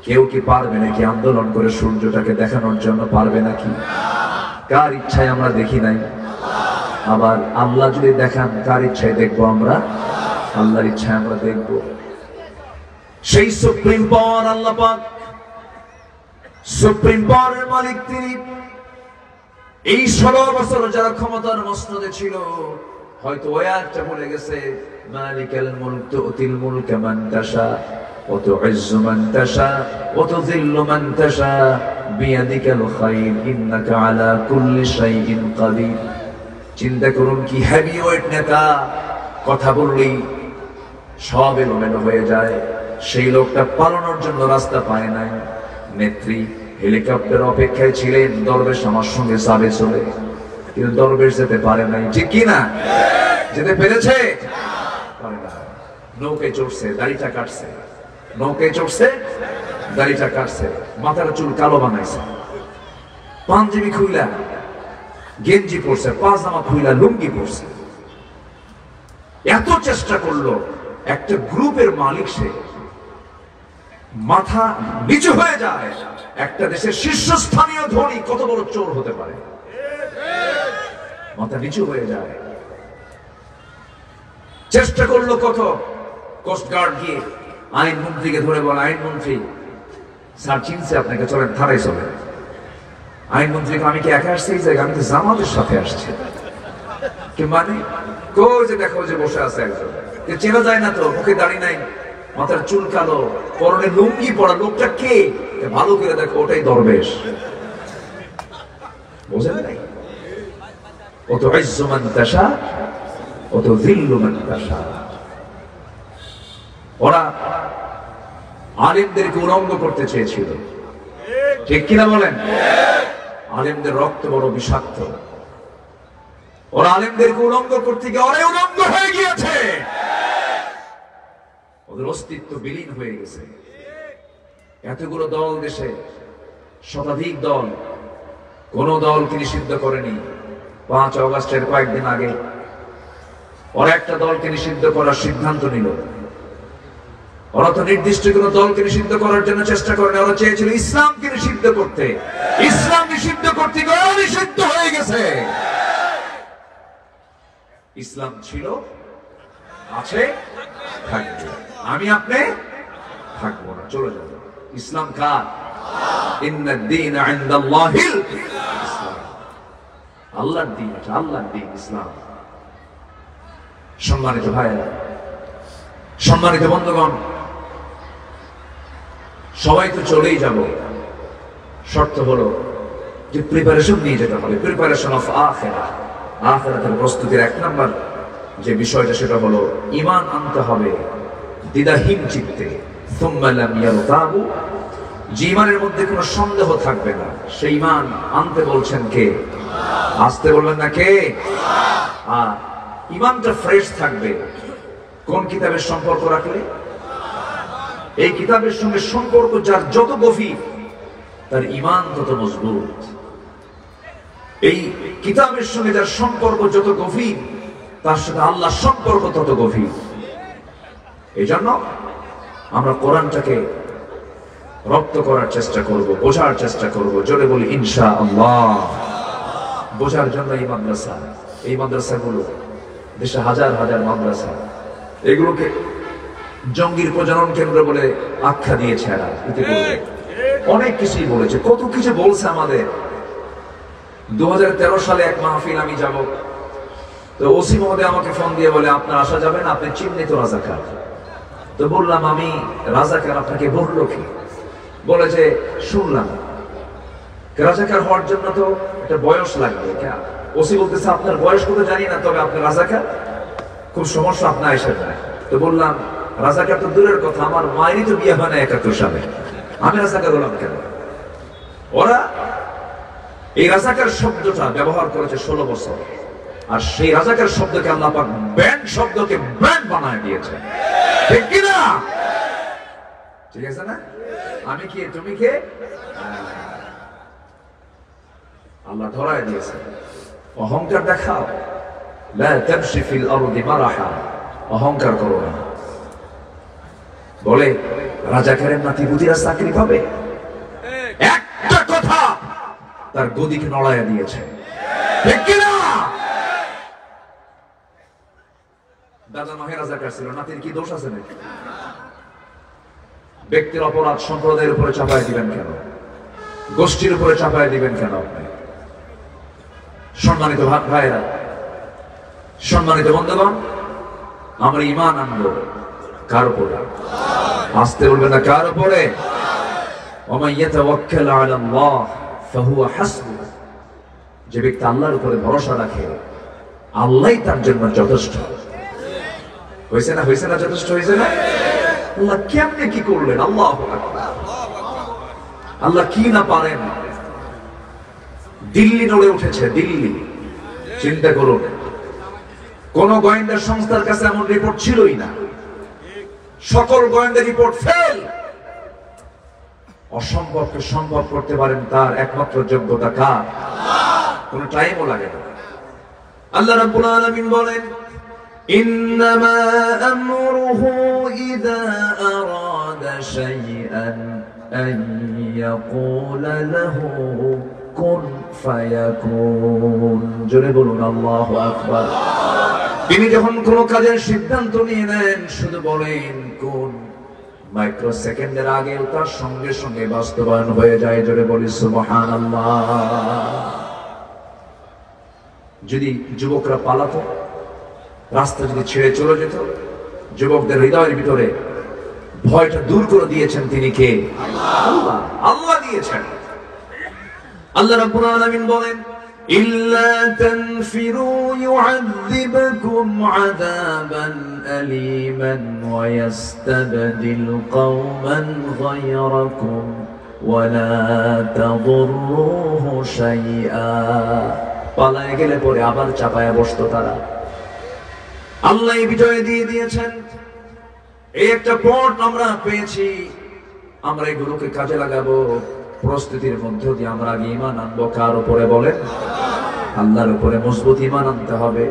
কেউ কি পারবে নাকি আন্দোলন করে সূর্যটাকে দেখানোর জন্য? পারবে নাকি? কার ইচ্ছায় আমরা দেখি নাই? আবার আল্লাহ যদি দেখান, কার ইচ্ছায় দেখবো আমরা? আল্লাহর ইচ্ছায় আমরা দেখব। সেই সুপ্রিম পাওয়ার আল্লাহ পাক, সুপ্রিম পাওয়ারের মালিক তিনি। এই 16 বছর যারা ক্ষমতার মসনদে ছিল, হয়তো ওই আয়াতটা বলে গেছে, মালিকাল মুলক তুতিল মুলকা মান তাশা ওয়া তুইজ্জু মান তাশা ওয়া তুযিল্লু মান তাশা বিয়াদিকাল খায়র ইন্নাকা আলা কুল্লি শাইইন কাদির। চিন্তা করুন, কি হেভিওয়েট নেতা, কথা বললেই সব এলোমেলো হয়ে যায়। সেই লোকটা পালানোর জন্য রাস্তা পায় নাই। নেত্রী হেলিকপ্টার অপেক্ষায় ছিলেন, দরবেশ আমার সঙ্গে যাবে চলে, কিন্তু দরবেশ যেতে পারে নাই। ঠিক কি না? যেতে পেরেছে? পারে না। নৌকায় চড়ছে, দাড়িটা কাটছে। নৌকায় চড়ছে, দাড়িটা কাটছে, মাথার চুল কালো বানাইছে, পাঞ্জাবি খুইলা গেঞ্জি পরছে, পাজামা খুইলা লুঙ্গি পরছে। এত চেষ্টা করলো। একটা গ্রুপের মালিক সে, মাথা নিচু হয়ে যায়। একটা দেশের শীর্ষস্থানীয় ধনী কত বড় চোর হতে পারে? মাথা নিচু হয়ে যায়। চেষ্টা করলো কত, কোস্টগার্ড গিয়ে আইনমন্ত্রীকে ধরে বলে, আইনমন্ত্রী স্যার চিনছে আপনাকে, চলেন থানায় চলেন। আইনমন্ত্রীকে, আমি কি একা আসছি এই জায়গায়? আমি তো জামাতের সাথে আসছি। কি মানে? কই যে দেখো যে বসে আছে একজন, চেনা যায় না তো, মুখে দাড়ি নাই, মাথার চুল কালো, পরনে লুঙ্গি পরা। লোকটা কে? ভালো করে দেখো, ওটাই দরবেশ। বোঝেন নাই? ও তো ইজ্জু মান তাশা ও তো যিল্লু মান তাশা। ওরা আলেমদেরকে উলঙ্গ করতে চেয়েছিল, ঠিক কিনা বলেন? আলেমদের রক্ত বড় বিষাক্ত। ওরা আলেমদেরকে উলঙ্গ করতে গিয়ে ওরা উলঙ্গ হয়ে গিয়েছে। ওদের অস্তিত্ব বিলীন হয়ে গেছে। এতগুলো দল দেশে, শতাধিক দল, কোন দলকে নিষিদ্ধ করেনি। 5 অগস্টের কয়েকদিন আগে ওরা একটা দলকে নিষিদ্ধ করার সিদ্ধান্ত নিল। ওরা তো নির্দিষ্ট কোন দলকে নিষিদ্ধ করার জন্য চেষ্টা করেনি, ওরা চেয়েছিল ইসলামকে নিষিদ্ধ করতে। ইসলাম নিষিদ্ধ করতে গিয়ে নিষিদ্ধ হয়ে গেছে। ইসলাম ছিল, আছে, থাকবে। আমি আপনি থাকবো না, চলে যাব। ইসলাম কার? ইন্নাদ দীন ইনদাল্লাহিল ইসলাম। আল্লাহর দ্বীন, আল্লাহর দ্বীন ইসলাম। সম্মানিত ভাইরা, সম্মানিত বন্ধুগণ, সবাই তো চলেই যাব। শর্ত হলো যে প্রিপারেশন নিয়ে যেতে হবে। প্রিপারেশন অফ আখিরাহ, আখিরাতের প্রস্তুতির 1 নম্বর যে বিষয়টা সেটা হলো ঈমান আনতে হবে দ্বিধাহীন চিত্তে। সুম্মা লাম ইয়ারতাবু, যে ঈমানের মধ্যে কোনো সন্দেহ থাকবে না, সেই ঈমান আনতে বলছেন কে? আসতে বলবেন না কে? আর ঈমানটা ফ্রেশ থাকবে কোন কিতাবের সম্পর্ক রাখলে? এই কিতাবের সঙ্গে সম্পর্ক যার যত গভীর, তার ঈমান তত মজবুত। এই কিতাবের সঙ্গে যার সম্পর্ক যত গভীর, তার সাথে আল্লাহর সম্পর্ক তত গভীর। এই জন্য আমরা কোরআনটাকে রপ্ত করার চেষ্টা করব, বোঝার চেষ্টা করব। জোরে বলি ইনশাআল্লাহ। বোঝার জন্য এই মাদ্রাসা, এই মাদ্রাসাগুলো, দেশে হাজার হাজার মাদ্রাসা, এগুলোকে জঙ্গির প্রজনন কেন্দ্র বলে আখ্যা দিয়েছে এরা। অনেক কিছুই বলেছে, কত কিছু বলছে আমাদের। 2013 সালে এক মাহফিল আমি যাব, তো ওসি মহোদয় আমাকে ফোন দিয়ে বলে আপনার আসা যাবে না, আপনি চিহ্নিত রাজাকার। তো বললাম আমি রাজাকার, আপনাকে বললো কি? বলে যে শুনলাম রাজাকার হওয়ার জন্য তো একটা বয়স লাগবে। ওসি বলতেছে আপনার বয়স কত জানি না, তবে আপনি রাজাকার, খুব সমস্যা, আপনার এসে যায়। তো বললাম রাজাকার তো দূরের কথা, আমার মায়েরই তো বিয়ে হয় না 71 সালে, আমি রাজাকার হলাম কেন? ওরা এই রাজাকার শব্দটা ব্যবহার করেছে 16 বছর, আর সেই রাজাকার শব্দকে আল্লাহ পাক ব্যান্ড শব্দকে ব্যান্ড বানায় দিয়েছে। ঠিক কি না? ঠিক আছে না? আমি কে, তুমি কে? আল্লাহ ধরায় দিয়েছে। অহংকার দেখাও, লা তামশি ফিল আরদি মারাহা, অহংকার করো না। বলে রাজাকারের নাতিপুতিরা চাকরি পাবে, একটা কথা তার গদিকে নড়াইয়া দিয়েছে। ঠিক কি না? দাদা নহে রাজাকার ছিল, নাতির কি দোষ আছে নাকি? ব্যক্তির অপরাধ সম্প্রদায়ের উপরে চাপায় দিবেন কেন? গোষ্ঠীর উপরে চাপায় দিবেন কেন আপনি? সম্মানিত ভাইরা, সম্মানিত বন্ধুগণ, আমরা ঈমান আনবো কার উপরে? আসতে বলবেন না, কার উপরে? ওয়া ইয়াতাওয়াক্কাল আলাল্লাহ ফাহুয়া হাসবুহ, যে ব্যক্তি আল্লাহর উপরে ভরসা রাখে আল্লাহই তার জন্য যথেষ্ট। হয়েছে না? হয়েছে না? যথেষ্ট হয়েছে না? আল্লাহ কেমনে কি করলেন? আল্লাহু আকবার। আল্লাহ কি না পারেন। দিল্লি নড়ে উঠেছে, দিল্লি। চিন্তা করুন, কোন গোয়েন্দা সংস্থার কাছে এমন রিপোর্ট ছিলই না। সকল গোয়েন্দা রিপোর্ট ফেল। অসম্ভবকে সম্ভব করতে পারেন তার একমাত্র যোগ্যতা কার? কোন টাইমও লাগে না। আল্লাহ রাব্বুল আলামিন বলেন ইন্নামা আমরুহু ইযা আরাদা শাইআন আন ইয়াকুলা লাহু কুন ফায়াকুন। জোরে বলুন আল্লাহু আকবার। তিনি যখন কোন কাজের সিদ্ধান্ত নিয়ে নেন, শুধু বলেন কোন, মাইক্রো সেকেন্ডের আগেও তার সঙ্গে সঙ্গে বাস্তবায়ন হয়ে যায়। জোরে বলি সুবহানাল্লাহ। যদি যুবকরা পালাতো, রাস্তা যদি ছেড়ে চলে যেত, যুবকদের হৃদয়ের ভিতরে ভয়টা দূর করে দিয়েছেন তিনি কে? আল্লাহ। আল্লাহ দিয়েছেন। আল্লাহ রাব্বুল আলামিন বলেন ইল্লা তানফিরু ইউআযিবকুম আযাবান আলীমান ওয়া ইস্তাবদিল কওমান গায়রাকুম ওয়া লা তাদুররুহু শাইআ। পালায় গেলে পরে আবার চাপায়া বসতো তারা। আল্লাহ বিজয় দিয়ে দিয়েছেন। এই একটা পথ আমরা পেয়েছি, আমরা এগুলোকে কাজে লাগাবো। প্রস্তুতির মধ্য দিয়ে আমরা আগে ঈমান আনবো কার উপরে বলেন? আল্লাহর উপরে মজবুত ঈমান আনতে হবে,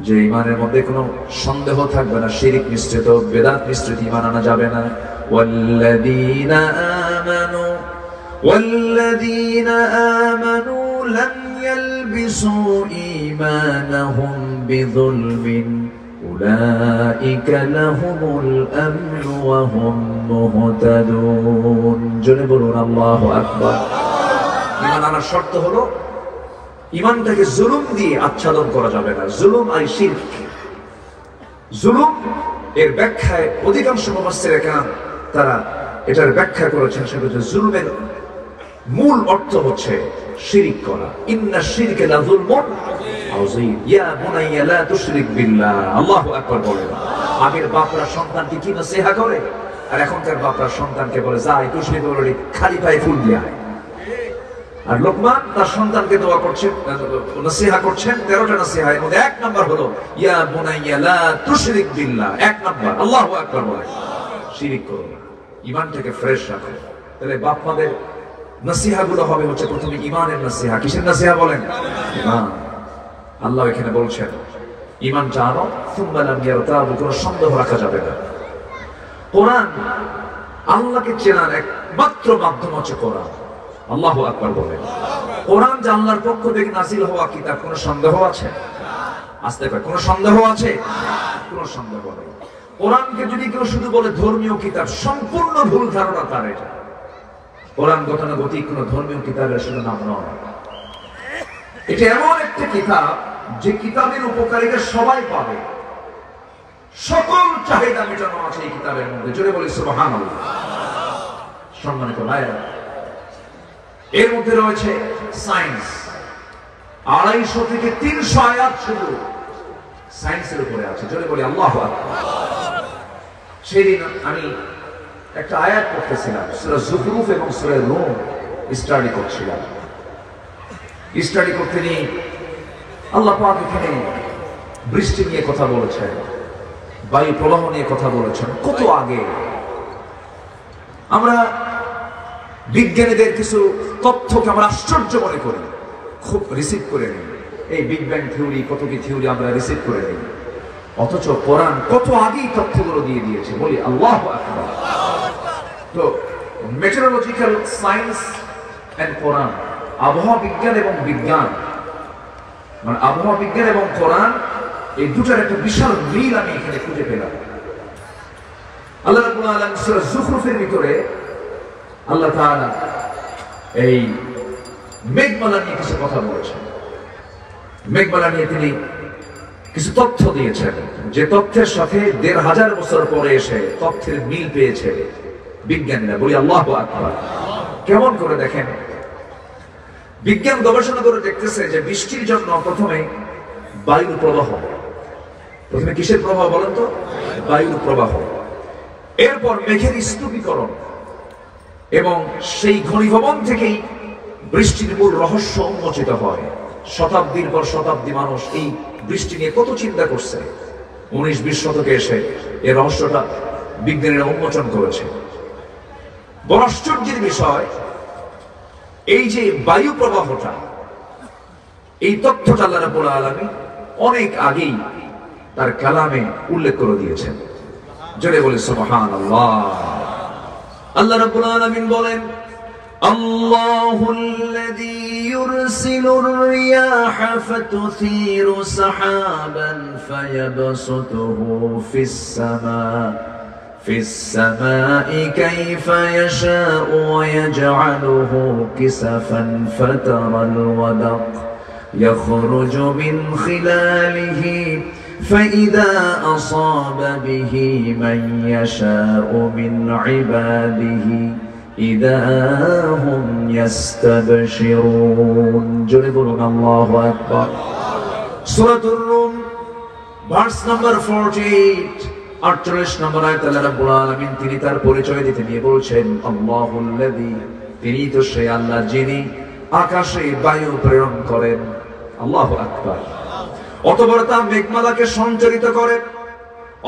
যে ঈমানের মধ্যে কোনো সন্দেহ থাকবে না, শিরক মিশ্রিত বেদাত মিশ্রিত ঈমান আনা যাবে না। ওয়াল্লাযীনা আমানু লাম ইয়ালবিসু ঈমানাহুম বিযুলমিন উলাইকা লাহুমুল আমনু ওয়া হুম মুহতাদুন। জোরে বলুন আল্লাহু আকবার। ঈমান আনার শর্ত হলো ঈমানটাকে জুলুম দিয়ে আচ্ছাদন করা যাবে না। জুলুম আর শিরক, জুলুম এর ব্যাখ্যায় অধিকাংশ মুফাসসিরে কেরাম তারা এটার ব্যাখ্যা করেছেন, সেটা হচ্ছে জুলুমের মূল অর্থ হচ্ছে শিরক করা। ইন্না শিরকা লাযুলমুন আযীম, ইয়া বুনাইয়া লা তুশরিক বিল্লাহ। আল্লাহু আকবার বলেন। আগের বাপরা সন্তানকে কি নসিহা করে, আর এখনকার বাপরা সন্তানকে বলে যা একটু শিরক করে খালি পায়ে ফুল দিয়ে আয়। আর লোকমান তার সন্তানকে দোয়া করছেন, নসিহা করছেন 13টা নসিহা, এর মধ্যে 1 নাম্বার হলো ইয়া বুনাইয়া লা তুশরিক বিল্লাহ। 1 নাম্বার আল্লাহু আকবার বলেন, শিরক করো না, ঈমানটাকে ফ্রেশ রাখো। তাহলে বাপ মাদের নসিহাগুলো হবে হচ্ছে প্রথমে ঈমানের নসিহা। কিসের নসিহা বলেন? ঈমান। আল্লাহ এখানে বলছেন ঈমানটা আনো, সুম্মা লাম ইয়ারতাবু, কোনো সন্দেহ রাখা যাবে না। কোরআন আল্লাহকে চেনার একমাত্র মাধ্যম হচ্ছে কোরআন। আল্লাহু আকবার বলেন। কোরআন যে আল্লাহর পক্ষ থেকে নাযিল হওয়া কিতাব, কোনো সন্দেহ আছে? আস্তে করে, কোনো সন্দেহ আছে? কোনো সন্দেহ নেই। কোরআনকে যদি কেউ শুধু বলে ধর্মীয় কিতাব, সম্পূর্ণ ভুল ধারণা তার। এটা কোরআন গতানুগতিক কোনো ধর্মীয় কিতাবের শুধু নাম নয়। এটা এমন একটা কিতাব যে কিতাবের উপকারিতা সবাই পাবে, সকল চাহিদা মেটানো আছে এই কিতাবের মধ্যে। জোরে বলি সুবহানাল্লাহ। সম্মানিত ভাইরা, এর মধ্যে রয়েছে সায়েন্স। 250 থেকে 300 আয়াত শুধু সায়েন্সের উপরে আছে। জোরে বলি আল্লাহু আকবার। সেদিন আমি একটা আয়াত পড়তেছিলাম, সূরা যুখরুফ এবং সূরা রূম স্টাডি করছিলাম। স্টাডি করতে নিয়ে আল্লাহ পাক এখানে বৃষ্টি নিয়ে কথা বলেছেন, বায়ু প্রবাহ নিয়ে কথা বলেছেন। কত আগে আমরা বিজ্ঞানীদের কিছু তথ্যকে আমরা আশ্চর্য মনে করি, খুব রিসিভ করে নিই। এই বিগ ব্যাং থিওরি, কত কি থিওরি আমরা রিসিভ করে নিই, অথচ কোরআন কত আগেই তথ্যগুলো দিয়ে দিয়েছে। বলি আল্লাহু আকবার। তো মেটেরোলজিক্যাল সায়েন্স এন্ড কোরআন, আবহাওয়া বিজ্ঞান এবং বিজ্ঞান, মানে আবহাওয়া বিজ্ঞান এবং কোরআন, এই দুটার একটা বিশাল মিল আমি এখানে খুঁজে পেলাম। আল্লাহ রাব্বুল আলামিন সূরা যুখরুফের ভিতরে আল্লাহ তাআলা এই মেঘমালা নিয়ে কিছু কথা বলেছেন। মেঘমালা নিয়ে তিনি কিছু তথ্য দিয়েছেন, যে তথ্যের সাথে 1500 বছর পরে এসে তথ্যের মিল পেয়েছে বিজ্ঞানীরা। বলি আল্লাহু আকবার। কেমন করে দেখেন, বিজ্ঞান গবেষণা করে দেখতেছে যে বৃষ্টির জন্য প্রথমে বায়ুর প্রবাহ, প্রথমে কিসের প্রবাহ বলেন তো? বায়ুর প্রবাহ। এরপর মেঘের স্তূপীকরণ, এবং সেই ঘনীভবন থেকেই বৃষ্টির মূল রহস্য উন্মোচিত হয়। শতাব্দীর পর শতাব্দী মানুষ এই বৃষ্টি নিয়ে কত চিন্তা করছে। 19-20 শতকে এসে এই রহস্যটা বিজ্ঞানীরা উন্মোচন করেছে। বড় আশ্চর্যের বিষয়, এই যে বায়ু প্রবাহটা, এই তথ্যটা আল্লাহ রাব্বুল আলামিন অনেক আগেই তার কালামে উল্লেখ করে দিয়েছেন। জোরে বলে সুবহানাল্লাহ। আল্লাহ রাব্বুল আলামিন বলেন, আল্লাহুল্লাযী ইউরসিলুর রিয়াহা ফাতুসিরু সাহাবান ফায়াবসুতুহু ফিস সামাই কাইফা ইয়াশাউ ওয়া ইয়াজআলুহু কিসাফান ফাতারাল ওয়াদাক ইয়াখরুজু মিন খিলালিহি فإذا أصاب به من يشاء من عباده إذا هم يستبشرون. جربون الله أكبر. سورة الروم verse number 48, 48 নম্বর আয়াত আল্লাহ রাব্বুল আলামিন তিনি তার পরিচয় দিতে নিয়ে বলছেন, আল্লাহুল্লাযী, তিনি তো সেই আল্লাহ যিনি আকাশে বায়ু প্রেরণ করেন। আল্লাহু আকবার। অতঃপর তা মেঘমালাকে সঞ্চারিত করে,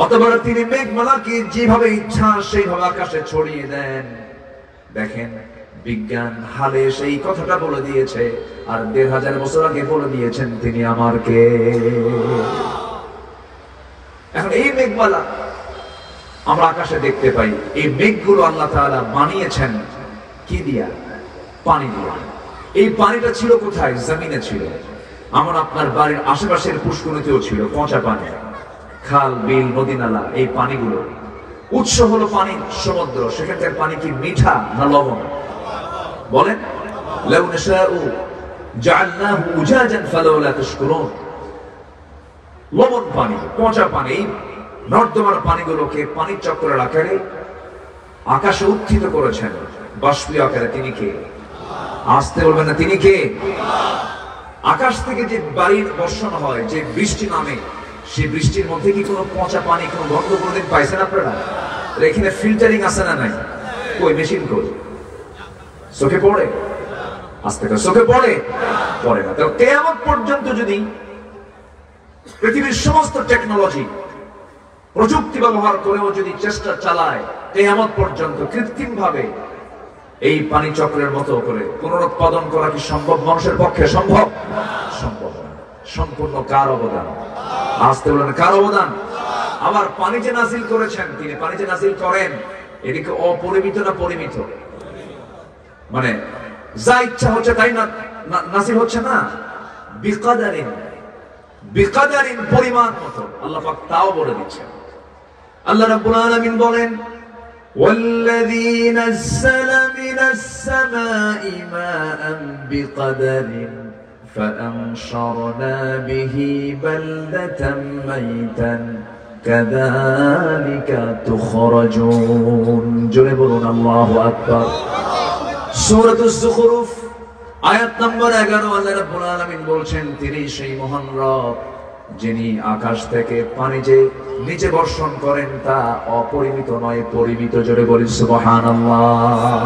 অতবার তিনি মেঘমালাকে যেভাবে ইচ্ছা সেইভাবে আকাশে ছড়িয়ে দেন। দেখেন বিজ্ঞান হালে সেই কথাটা বলে দিয়েছে, আর ১৫০০ বছর আগে বলে দিয়েছেন তিনি আমার কে। এখন এই মেঘমালা আমরা আকাশে দেখতে পাই, এই মেঘগুলো আল্লাহ তাআলা বানিয়েছেন কি দিয়া? পানি দিয়া। এই পানিটা ছিল কোথায়? জমিনে ছিল। আমার আপনার বাড়ির আশেপাশের পুষ্করিণীতেও ছিল পচা পানি, খাল বিল নদী নালা, এই পানিগুলো উৎস হলো পানির সমুদ্র। সেখানকার পানি কি মিঠা না লবণ? বলেন। লাউ নাশাউ জাআলনাহু উজাজান ফালাউলা তাশকুরুন। লবণ পানি, পচা পানি, নর্দমার পানিগুলোকে পানির চক্রের আকারে আকাশে উত্থিত করেছেন বাষ্পীয় আকারে। তিনি কে? আসতে বলবেন না, তিনি কে? আকাশ থেকে যে বাড়ির বর্ষণ হয়, যে বৃষ্টি নামে, সেই বৃষ্টির মধ্যে কি কোনো পচা পানি, কোনো গন্ধ কোনোদিন পাইছেন আপনারা? এখানে ফিল্টারিং আছে না নাই? কই মেশিন কই? চোখে পড়ে? আস্তে করে চোখে পড়ে? পড়ে না। তো কিয়ামত পর্যন্ত যদি পৃথিবীর সমস্ত টেকনোলজি প্রযুক্তি ব্যবহার করেও যদি চেষ্টা চালায়, কিয়ামত পর্যন্ত কৃত্রিম ভাবে এই পানি চক্রের মতো করে পুনরুৎপাদন করা কি সম্ভব? মানুষের পক্ষে সম্ভব? সম্ভব না। সম্পূর্ণ কার অবদান? আসতে বলেন, কার অবদান? আবার পানি যে নাজিল করেছেন, তিনি পানি যে নাজিল করেন, এদিকে অপরিমিত না পরিমিত? মানে যা ইচ্ছা হচ্ছে তাই না নাজিল হচ্ছে না, বিকাদারিন, বিকাদারিন পরিমাণ মতো আল্লাহ পাক তাও বলে দিচ্ছেন। আল্লাহ রাব্বুল আলামিন বলেন, والذي نزل من السماء ماء بقدر فأنشرنا به بلدة ميتا كذلك تخرجون। জোরে বলুন আল্লাহু আকবার। সূরাতুজ যুখরুফ আয়াত নম্বর 11 আল্লাহ রাব্বুল আলামিন বলছেন, তিনি সেই মহান রব যিনি আকাশ থেকে পানি যে নিচে বর্ষণ করেন তা অপরিমিত নয়, পরিমিত। জোরে বলি সুবহানাল্লাহ।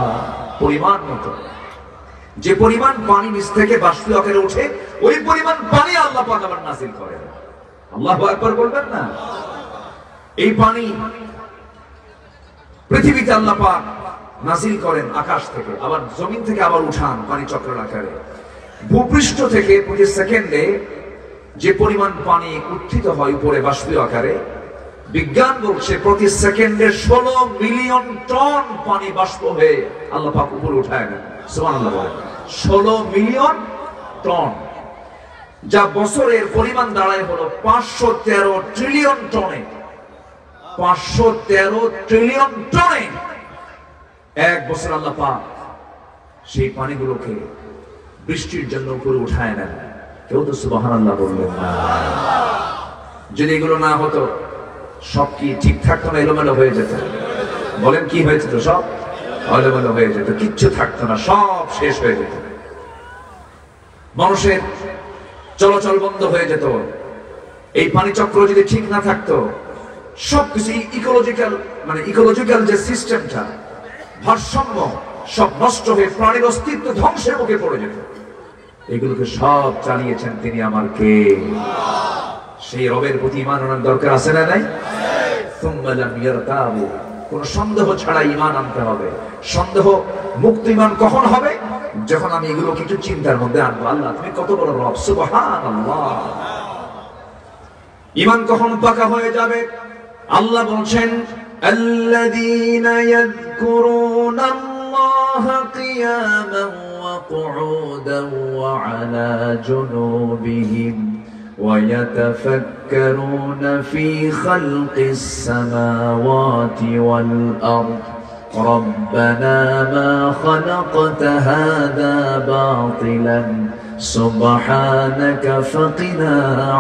পরিমাণ মতো, যে পরিমাণ পানি নিচ থেকে বাষ্পীয় আকারে ওঠে, ওই পরিমাণ পানি আল্লাহ পাক আবার নাযিল করেন। আল্লাহু আকবার বলবেন না? এই পানি পৃথিবীতে আল্লাহ পাক নাযিল করেন আকাশ থেকে, আবার জমিন থেকে আবার উঠান পানি চক্রের আকারে। ভূপৃষ্ঠ থেকে প্রতি সেকেন্ডে যে পরিমাণ পানি উত্থিত হয় উপরে বাষ্পীয় আকারে, বিজ্ঞান বলছে প্রতি সেকেন্ডে 16 মিলিয়ন টন পানি বাষ্প হয়ে আল্লাহ পাক উপরে উঠায় নেন। সুবহানাল্লাহ বলেন। 16 মিলিয়ন টন, যা বছরের পরিমাণ দাঁড়ায় হলো 513 ট্রিলিয়ন টনে। 513 ট্রিলিয়ন টনে এক বছর আল্লাহ পাক সেই পানিগুলোকে বৃষ্টির জন্য উপরে উঠায় নেন। কেউ তো সুবহানাল্লাহ বললেন না? যদি এগুলো না হতো, সব কি ঠিক থাকতো না? এলোমেলো হয়ে যেত। বলেন কি হয়ে যেত? সব এলোমেলো হয়ে যেত, কিচ্ছু থাকতো না, সব শেষ হয়ে যেত। মানুষের চলাচল বন্ধ হয়ে যেত। এই পানি চক্র যদি ঠিক না থাকতো, সবকিছু ইকোলজিক্যাল যে সিস্টেমটা, ভারসাম্য সব নষ্ট হয়ে প্রাণীর অস্তিত্ব ধ্বংসের মুখে পড়ে যেত। এগুলোকে সব চালিয়েছেন তিনি আমার কে? সেই রবের প্রতি ঈমান আনার দরকার আছে না নাই? সুম্মা লাম ইয়ারতাবু, কোন সন্দেহ ছাড়া ঈমান আনতে হবে। সন্দেহ মুক্ত ঈমান কখন হবে? যখন আমি এগুলো কিছু চিন্তার মধ্যে আনবো, আল্লাহ তুমি কত বড় রব, সুবহানাল্লাহ। ঈমান কখন পাকা হয়ে যাবে? আল্লাহ বলছেন, আল্লাযীনা ইয়াযকুরুনাল্লাহা কিয়ামান ওয়া কুউদান ওয়া আলা জুনুবিহিম ওয়া ইয়াতাফাক্কারুনা ফী খালকিস সামাওয়াতি ওয়াল আরদ ربنا ما خلقت هذا باطلا سبحانك فقنا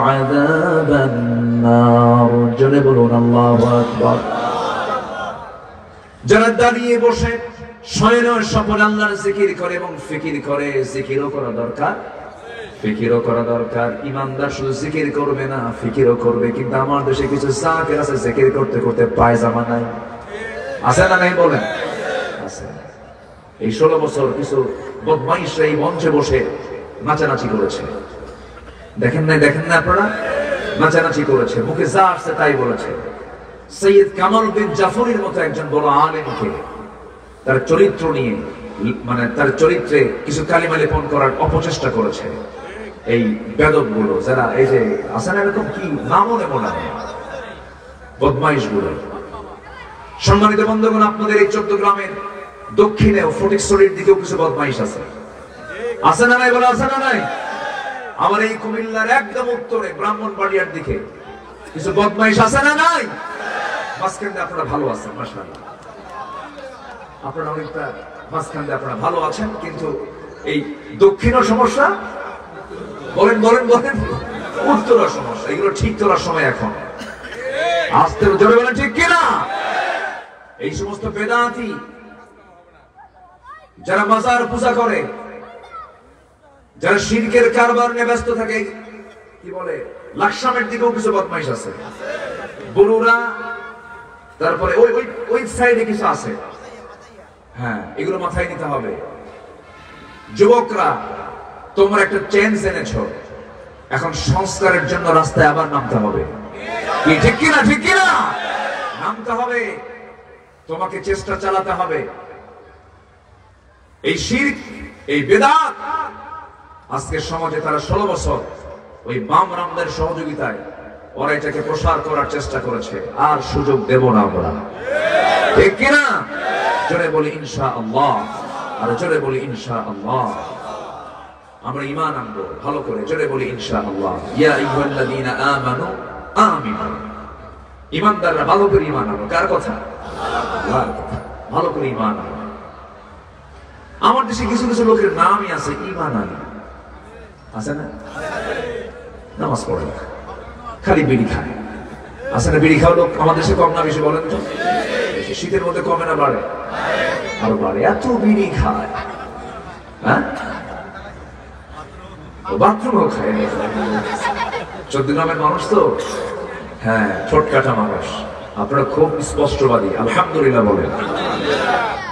عذاب النار। জোরে বলুন আল্লাহু আকবার। যারা দাঁড়িয়ে বসে শয়নের সফল আল্লাহর জিকির করে এবং ফিকির করে, জিকিরও করা দরকার, ফিকিরও করা দরকার। ইমানদার শুধু জিকির করবে না, ফিকিরও করবে। কিন্তু আমার দেশে কিছু জাকের আছে, জিকির করতে করতে পায়জামা নাই, আছে না নাই? বলেন আছে। এই 16 বছর কিছু বদমাইশরা এই মঞ্চে বসে নাচানাচি করেছে, দেখেন না আপনারা? নাচানাচি করেছে, মুখে যা আসছে তাই বলেছে। সৈয়দ কামাল উদ্দিন জাফরির মতো একজন বড় আলেমকে তার চরিত্র নিয়ে, মানে তার চরিত্রে কিছু কালিমা লেপন করার অপচেষ্টা করেছে এই বেদব গুলো, যারা এই যে আসেন এরকম কি নামও নেব না, বদমাইশ গুলো। সম্মানিত বন্ধুগণ, আপনাদের এই 14 গ্রামের দক্ষিণেও ফটিকছড়ির দিকেও কিছু বদমাইশ আছে, আছে না নাই? বলে আছে না নাই? আমার এই কুমিল্লার একদম উত্তরে ব্রাহ্মণবাড়িয়ার দিকে কিছু বদমাইশ আছে না নাই? মাঝখানে আপনারা ভালো আছেন, মাশাআল্লাহ, আপনারা অনেকটা মাঝখানে আপনারা ভালো আছেন, কিন্তু এই দক্ষিণের সমস্যা, বলেন বলেন বলেন, উত্তরের সমস্যা, এগুলো ঠিক করার সময় এখন। আসতে জোরে বলেন ঠিক কিনা? এই সমস্ত বেদাতি যারা মাজার পূজা করে, যারা শিরকের কারবার নিয়ে ব্যস্ত থাকে, কি বলে লাকসামের দিকেও কিছু বদমাইশ আছে, বড়ুরা, তারপরে ওই ওই ওই সাইডে কিছু আছে। হ্যাঁ, এগুলো মাথায় নিতে হবে। যুবকরা, তোমরা একটা চেঞ্জ এনেছো, এখন সংস্কারের জন্য রাস্তায় আবার নামতে হবে, কি ঠিক কিনা? ঠিক কিনা? নামতে হবে, তোমাকে চেষ্টা চালাতে হবে। এই শিরক, এই বেদাত আজকে সমাজে তারা 16 বছর ওই বাম রামদের সহযোগিতায় ওরা এটাকে প্রসার করার চেষ্টা করেছে, আর সুযোগ দেব না আমরা, ঠিক কিনা? জোরে বলি ইনশাআল্লাহ, আর জোরে বলি ইনশাআল্লাহ। আমরা ঈমান আনবো ভালো করে, জোরে বলি ইনশাআল্লাহ। ইয়া আইয়ুহাল্লাযীনা আমানু আমিনু, ঈমানদাররা ভালো করে ঈমান আনো। কার কথা? আল্লাহর কথা। ভালো করে ঈমান আনো। আমার দেশে কিছু কিছু লোকের নামই আছে ঈমান আলী, আছে না? নামাজ পড়ে না, খালি বিড়ি খায়, আছে না? বিড়ি খাওয়া লোক আমাদের দেশে কম না বেশি বলেন তো? শীতের মধ্যে কমে না বাড়ে? আরো বাড়ে, এত বিড়ি খায়। হ্যাঁ, বাথরুমও খায়। 14 গ্রামের মানুষ তো, হ্যাঁ, ঠোঁটকাটা মানুষ। আপনারা খুব স্পষ্টবাদী, আলহামদুলিল্লাহ বলেন।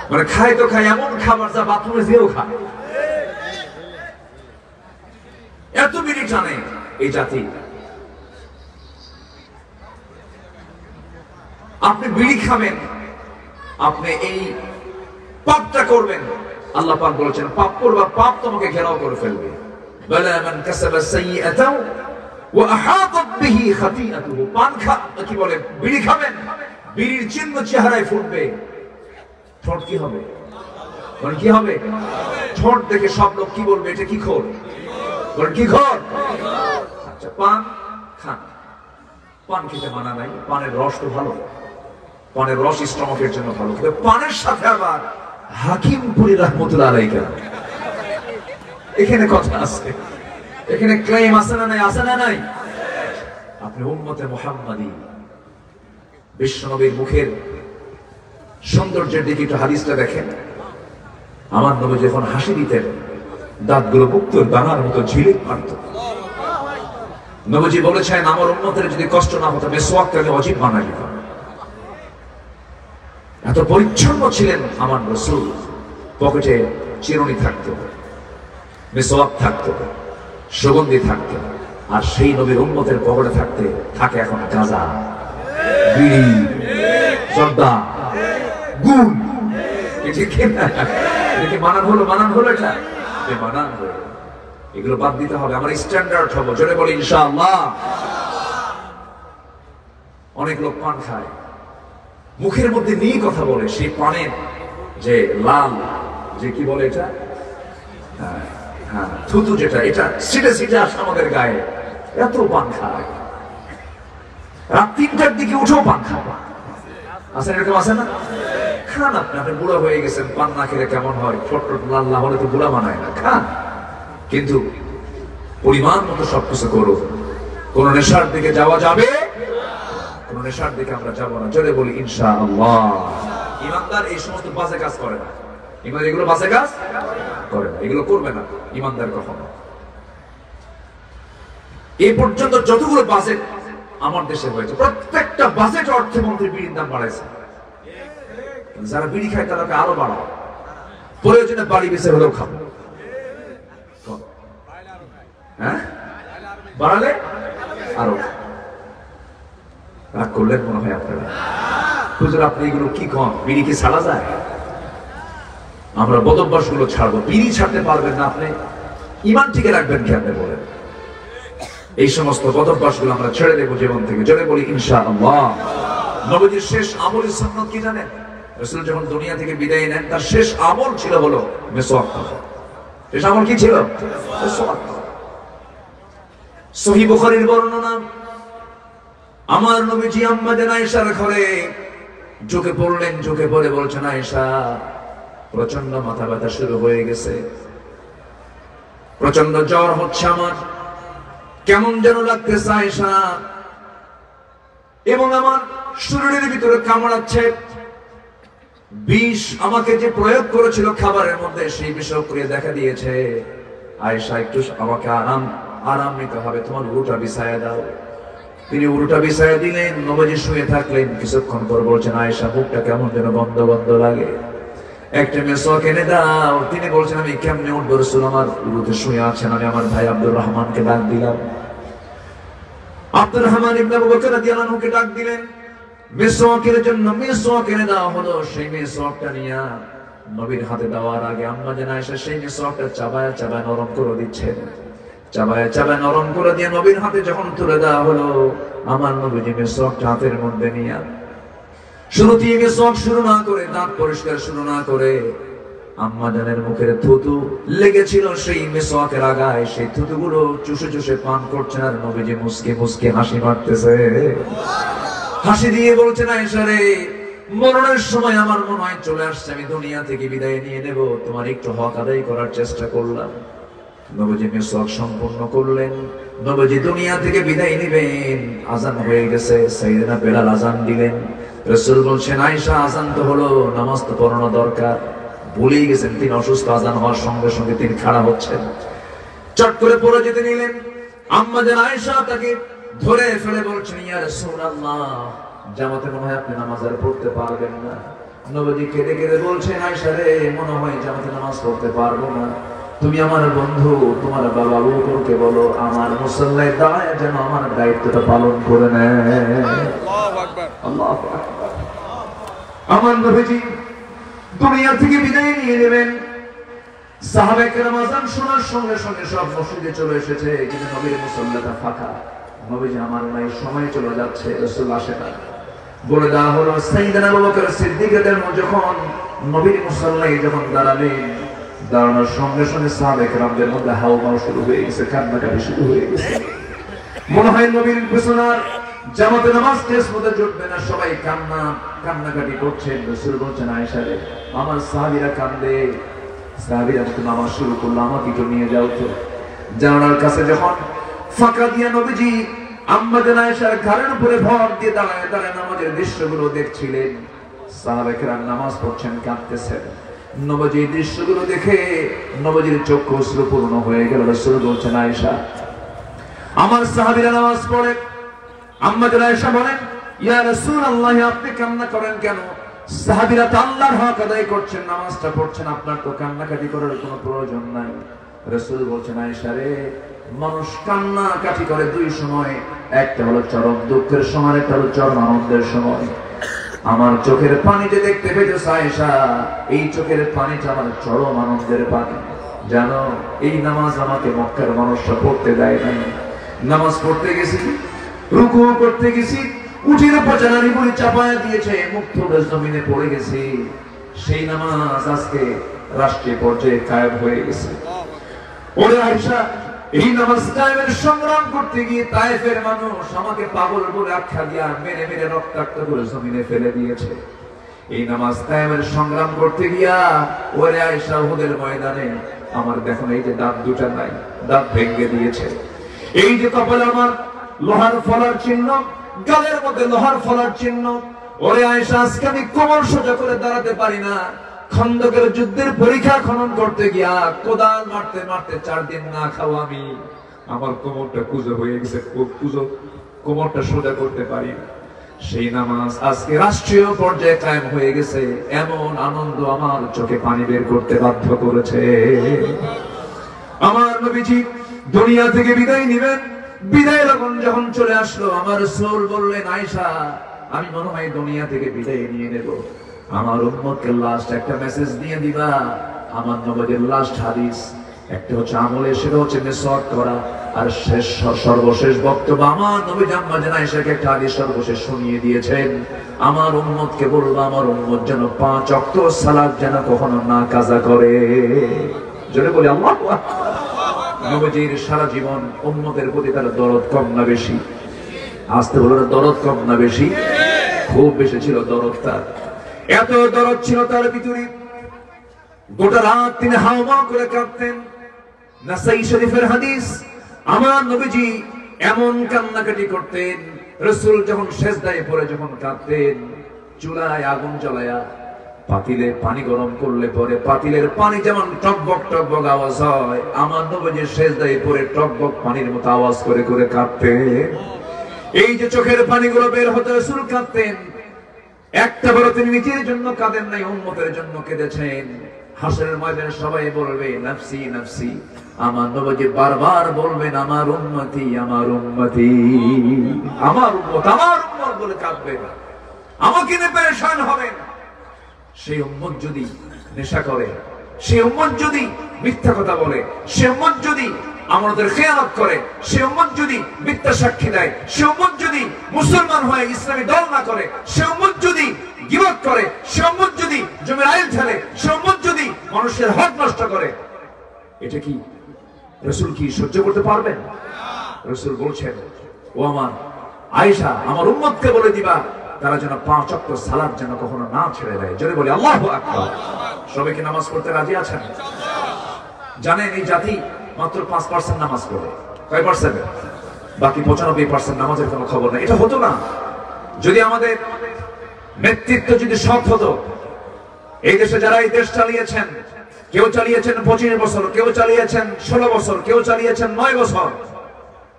মানে খায় তো খায় এমন খাবার যা বাথরুমে যেও খায়, এত বিড়ি টানে এই জাতি। আপনি বিড়ি খাবেন, আপনি এই পাপটা করবেন, আল্লাহ পাক বলেছেন পাপ করবা, পাপ তোমাকে ঘেরাও করে ফেলবে। বালা মান কাসাবা সাইয়্যাতাও ওয়া আহাতাত বিহি খাতিআতুহু। পান কি বলে, বিড়ি খাবেন, বিড়ির চিহ্ন চেহারায় ফুটবে, ঠোঁট কি হবে? মানে কি হবে? ঠোঁট দেখে সব লোক কি বলবে? এটা কি খোর? বলেন কি খোর? আচ্ছা, পান খান, পান খেতে মানা নাই, পানের রস তো ভালো, পানের রস স্টমাকের জন্য ভালো, কিন্তু পানের সাথে আবার হাকিমপুরি রাহমাতুল্লাহ আলাইহি কেন? এখানে কথা আছে, এখানে ক্লেম আছে না নাই? আছে না নাই? আপনি উম্মতে মুহাম্মাদি বিশ্বনবীর মুখের সৌন্দর্যের দিকে একটু হাদিসটা দেখেন। আমার নবী যখন হাসি দিতেন, দাঁতগুলো মুক্ত দানার মতো ঝিলিক মারত। নবীজি বলেছেন, আমার উম্মতের যদি কষ্ট না হতো মেসওয়াকটাকে ওয়াজিব বানাই দিতাম। এত পরিচ্ছন্ন ছিলেন আমার রাসূল, পকেটে চিরুনি থাকতো, মেসওয়াক থাকতো, সুগন্ধি থাকতো। আর সেই নবীর উম্মতের পকেটে থাকে এখন গাঁজা, বিড়ি, জর্দা, গুল। মানান হলো? মানান হলো? এটা মানান হলো। এগুলো বাদ দিতে হবে, আমার স্ট্যান্ডার্ড হবো। জোরে বলি ইনশাআল্লাহ। অনেক লোক পান খায়, মুখের মধ্যে নিয়ে কথা বলে, সেই পানের যে লাল, যে কি বলে এটা, হ্যাঁ, থুতু, যেটা এটা সিটে সিটে আসে আমাদের গায়ে, এত পান খায়। রাত 3টার দিকে উঠেও পান খায়। আছেন এরকম? আছে না? খান আপনি, আপনি বুড়া হয়ে গেছেন, পান না খেলে কেমন হয়? ঠোঁট লাল না হলে তো বুড়া মানায় না, খান, কিন্তু পরিমাণ মতো সবকিছু করো। কোন নেশার দিকে যাওয়া যাবে? কোন নেশার দিকে আমরা যাবো না। জোরে বলি ইনশাআল্লাহ। ঈমানদার এই সমস্ত বাজে কাজ করে না, ঈমান এগুলো বাজে কাজ করে না, এগুলো করবে না ঈমানদার কখনো। এই পর্যন্ত যতগুলো বাজেট আমার দেশে হয়েছে, প্রত্যেকটা বাজেট অর্থমন্ত্রী বিড়ির দাম বাড়াইছে। যারা বিড়ি খায় তাদেরকে আরো বাড়াও, প্রয়োজনে বাড়ি বেঁচে হলেও খাবো। হ্যাঁ, বাড়ালে আরো। রাগ করলেন মনে হয় আপনারা? হুজুর আপনি এগুলো কি কম, বিড়ি কি ছাড়া যায়? আমরা বদভ্যাস গুলো ছাড়বো। বিড়ি ছাড়তে পারবেন না আপনি, ইমান টিকে রাখবেন কেমনে বলেন? এই সমস্ত বদভ্যাস গুলো আমরা ছেড়ে দেবো জীবন থেকে, জোরে বলি ইনশাআল্লাহ। নবীজির শেষ আমল সুন্নাত কি জানেন? রাসূল যখন দুনিয়া থেকে বিদায় নেন তার শেষ আমল ছিল হলো মিসওয়াক করা। শেষ আমল কি ছিল? মিসওয়াক। সহিহ বুখারীর বর্ণনা, আমার নবীজি আম্মা জান আয়েশার ঘরে ঝুঁকে পড়লেন, ঝুঁকে পড়ে বলছেন, আয়েশা প্রচন্ড মাথা ব্যথা শুরু হয়ে গেছে, প্রচন্ড জ্বর হচ্ছে আমার, কেমন যেন লাগতেছে আয়েশা, এবং আমার শরীরের ভিতরে কামড়াচ্ছে। বিষ আমাকে যে প্রয়োগ করেছিল খাবারের মধ্যে, সেই বিষয় করে দেখা দিয়েছে। আয়েশা একটু আমাকে আরাম নিতে হবে, তোমার উরুটা বিছায়া দাও। তিনি উরুটা বিছায়া দিলেন, নবীজি শুয়ে থাকলেন। কিছুক্ষণ পর বলছেন, আয়েশা বুকটা কেমন যেন বন্ধ বন্ধ লাগে, একটা মিসওয়াক এনে দাও। তিনি বলছেন, আমি কেমনে উঠবো রাসূল, আমার উরুতে শুয়ে আছেন। আমি আমার ভাই আব্দুর রহমানকে ডাক দিলাম। আব্দুর রহমান ইবনে আবু বকর রাদিয়াল্লাহু আনহুকে ডাক দিলেন, মিসওয়াকের জন্য মিসওয়াক এনে দেওয়া হলো। সেই মিসওয়াকটা নিয়ে নবীর হাতে দেওয়ার আগে আম্মা জান আয়েশা সেই মিসওয়াকটা চাবায়া চাবায়া নরম করে দিচ্ছেন। চাবায়া চাবায়া নরম করে দিয়ে নবীর হাতে যখন তুলে দেওয়া হলো, আমার নবীজি মিসওয়াকটা হাতের মধ্যে নিয়ে শুরুতেই মিসওয়াক শুরু না করে, দাঁত পরিষ্কার শুরু না করে, আম্মা জানের মুখের থুতু লেগেছিল সেই মিসওয়াকের আগায়, সেই থুতুগুলো চুষে চুষে পান করছেন। আর নবীজি মুসকে মুসকে হাসি মারতেছে, হাসি দিয়ে বলছেন, আয়েশা রে, মরণের সময় আমার মনে হয় চলে আসছে, আমি দুনিয়া থেকে বিদায় নিয়ে নেব, তোমার একটু হক আদায় করার চেষ্টা করলাম। নবীজি মিসওয়াক সম্পূর্ণ করলেন, নবীজি দুনিয়া থেকে বিদায় নেবেন। আজান হয়ে গেছে, সাইয়েদনা বেলাল আজান দিলেন। রাসূল বলছেন, আয়েশা আজান তো হলো, নামাজ তো পড়ানো দরকার। ভুলেই গেছেন, তিনি অসুস্থ। আজান হওয়ার সঙ্গে সঙ্গে তিনি খাড়া হচ্ছেন, চট করে পড়ে যেতে নিলেন। আম্মা জান আয়েশা তাকে ধরে ফেলে বলছেন, ইয়া রাসূলুল্লাহ, জামাতে মনে হয় আপনি নামাজ আর পড়তে পারবেন না। নবীজি কেঁদে কেঁদে বলছেন, আয়েশা রে, মনে হয় জামাতে নামাজ পড়তে পারবো না। তুমি আমার বন্ধু, তোমার বাবা আবু বকরকে বলো আমার মুসল্লায় দাঁড়ায় যেন আমার দায়িত্বটা পালন করে নেয়। আল্লাহু আকবার, আল্লাহু আকবার। আমার নবীজি দুনিয়া থেকে বিদায় নিয়ে নেবেন। সাহাবায়ে কেরাম আযান শোনার সঙ্গে সঙ্গে সব মসজিদে চলে এসেছে, কিন্তু নবীর মুসল্লাটা ফাঁকা। নবীজি আমার নাই, সময় চলে যাচ্ছে, রাসূল আসে না। বলে দেওয়া হলো, সাইয়েদনা আবু বকর সিদ্দিক রাদিয়াল্লাহু আনহু যখন নবীর মুসল্লায় যখন দাঁড়ালেন, দাঁড়ানোর সঙ্গে সঙ্গে সাহাবায়ে কেরামদের মধ্যে হাওমাও শুরু হয়ে গেছে, কান্নাকাটি শুরু হয়ে গেছে। মনে হয় নবীর পেছনে জামাতে নামাজ শেষ মধ্যে জুটবে না, সবাই কান্নাকাটি করছেন। রাসূল বলছেন, আয়েশা রে, আমার সাহাবীরা কান্দে, সাহাবীরা তো নামাজ শুরু করলো, আমাকে একটু নিয়ে যাও তো। জানালার কাছে যখন ফাঁকা দিয়ে নবীজি আম্মা জান আয়েশার ঘাড়ের উপরে ভর দিয়ে দাঁড়ায় দাঁড়ায় নামাজের দৃশ্যগুলো দেখছিলেন। সাহাবায়ে কেরাম নামাজ পড়ছেন, কাঁদতেছেন। নবীজি দৃশ্যগুলো দেখে নবীজির চক্ষু অশ্রুপূর্ণ হয়ে গেল। রাসূল বলছেন, আয়েশা, আমার সাহাবীরা নামাজ পড়ে। আম্মা জান আয়েশা বলেন, ইয়া রাসূলুল্লাহ, আপনি কান্না করেন কেন? সাহাবীরা তো আল্লাহর হক আদায় করছেন, নামাজটা পড়ছেন, আপনার তো কান্নাকাটি করার কোনো প্রয়োজন নাই। রাসূল বলছেন, আয়েশা রে, মানুষ কান্নাকাটি করে দুই সময়, একটা হলো চরম দুঃখের সময়, একটা হলো চরম আনন্দের সময়। আমার চোখের পানিতে দেখতে পেয়েছ আয়েশা, এই চোখের পানিটা আমার চরম আনন্দের পানি। জানো, এই নামাজ আমাকে মক্কার মানুষরা পড়তে দেয় নাই। নামাজ পড়তে গেছি, রুকু করতে গেছি, উঠির পচানারি বলে চাপায়া দিয়েছে, মুখ থুবড়ে জমিনে পড়ে গেছি। সেই নামাজ আজকে রাষ্ট্রীয় পর্যায়ে কায়েম হয়ে গেছে। ওরে আয়েশা, এই নামাজ কায়েমের সংগ্রাম করতে গিয়ে তায়েফের মানুষ আমাকে পাগল বলে আখ্যা দিয়া মেরে মেরে রক্তাক্ত করে জমিনে ফেলে দিয়েছে। এই নামাজ কায়েমের সংগ্রাম করতে গিয়া ওরে আয়েশা, উহুদের ময়দানে আমার দেখুন এই যে দাঁত দুটা নাই, দাঁত ভেঙে দিয়েছে। এই যে কপালে আমার লোহার ফলার চিহ্ন, গালের মধ্যে লোহার ফলার চিহ্ন। ওরে আয়েশা, আজকে আমি কোমর সোজা করে দাঁড়াতে পারি না। খন্দকের যুদ্ধের পরীক্ষা খনন করতে গিয়া কোদাল মারতে মারতে 4 দিন না খাওয়া আমি, আমার কোমরটা কুজো হয়ে গেছে, কোমরটা সোজা করতে পারি না। সেই নামাজ আজকে রাষ্ট্রীয় পর্যায়ে কায়েম হয়ে গেছে। এমন আনন্দ আমার চোখে পানি বের করতে বাধ্য করেছে। আমার নবীজি দুনিয়া থেকে বিদায় নেবেন। বিদায় যখন চলে আসলো, আমার রাসূল বললেন, আয়েশা, আমি মনে হয় দুনিয়া থেকে বিদায় নিয়ে নেব, আমার উম্মতকে লাস্ট একটা মেসেজ দিয়ে দিবা। আমার নবীর লাস্ট হাদিস একটা হচ্ছে আমলে, সেটা হচ্ছে মিসওয়াক করা, আর শেষ সর্বশেষ বক্তব্য আমার নবী জাম্মা জানা এসেকে একটা হাদিস সর্বশেষ শুনিয়ে দিয়েছেন, আমার উম্মতকে বলবো আমার উম্মত যেন 5 ওয়াক্ত সালাত যেন কখনো না কাজা করে। জোরে বলি আল্লাহু আকবার। নবীজির সারা জীবন উম্মতের প্রতি তার দরদ কম না বেশি? আসতে বলো না, দরদ কম না বেশি? খুব বেশি ছিল দরদ তার। এত দরদ ছিল তার ভিতরে, গোটা রাত তিনি হাওয়া করে কাঁদতেন। নাসাই শরীফের হাদিস, আমার নবীজি এমন কান্নাকাটি করতেন, রাসূল যখন সিজদায় পড়ে যখন কাঁদতেন, চুলায় আগুন জ্বালায়া পাতিলে পানি গরম করলে পরে পাতিলের পানি যেমন টকবক টকবক আওয়াজ হয়, আমার নবীজি সিজদায় পড়ে টকবক পানির মতো আওয়াজ করে করে কাঁদতেন। এই যে চোখের পানিগুলো বের হতে রাসূল কাঁদতেন, একটা বড় তিনি নিজের জন্য কাঁদেন নাই, উম্মতের জন্য কেঁদেছেন। হাসরের ময়দানে সবাই বলবে নফসি নফসি, আমার নবীজি বারবার বলবেন আমার উম্মতি আমার উম্মতি, আমার উম্মত আমার উম্মত বলে কাঁদবেন, আমাকে নিয়ে পেরেশান হবেন। সেই উম্মত যদি নেশা করে, সেই উম্মত যদি মিথ্যা কথা বলে, সেই উম্মত যদি আমাদের খেয়ানত করে, সেই উম্মত যদি মিথ্যা সাক্ষী দেয়, সেই উম্মত যদি মুসলমান হয়ে ইসলামী দল না করে, সেই উম্মত যদি গীবত করে, সেই উম্মত যদি জমির আইল ঠেলে, সেই উম্মত যদি মানুষের হক নষ্ট করে, এটা কি রাসূল কি সহ্য করতে পারবেন? রাসূল বলছেন, ও আমার আয়েশা, আমার উম্মতকে বলে দিবা তারা যেন 5 ওয়াক্ত সালাত যেন কখনো না ছেড়ে দেয়। জোরে বলি আল্লাহু আকবার। সবাই কি নামাজ পড়তে রাজি আছেন? জানেন এই জাতি মাত্র 5% নামাজ পড়ে। কয় পার্সেন্ট? বাকি 95% নামাজের কোনো খবর নাই। এটা হতো না যদি আমাদের নেতৃত্ব যদি সৎ হতো। এই দেশে যারা এই দেশ চালিয়েছেন, কেউ চালিয়েছেন 25 বছর, কেউ চালিয়েছেন 16 বছর, কেউ চালিয়েছেন 9 বছর,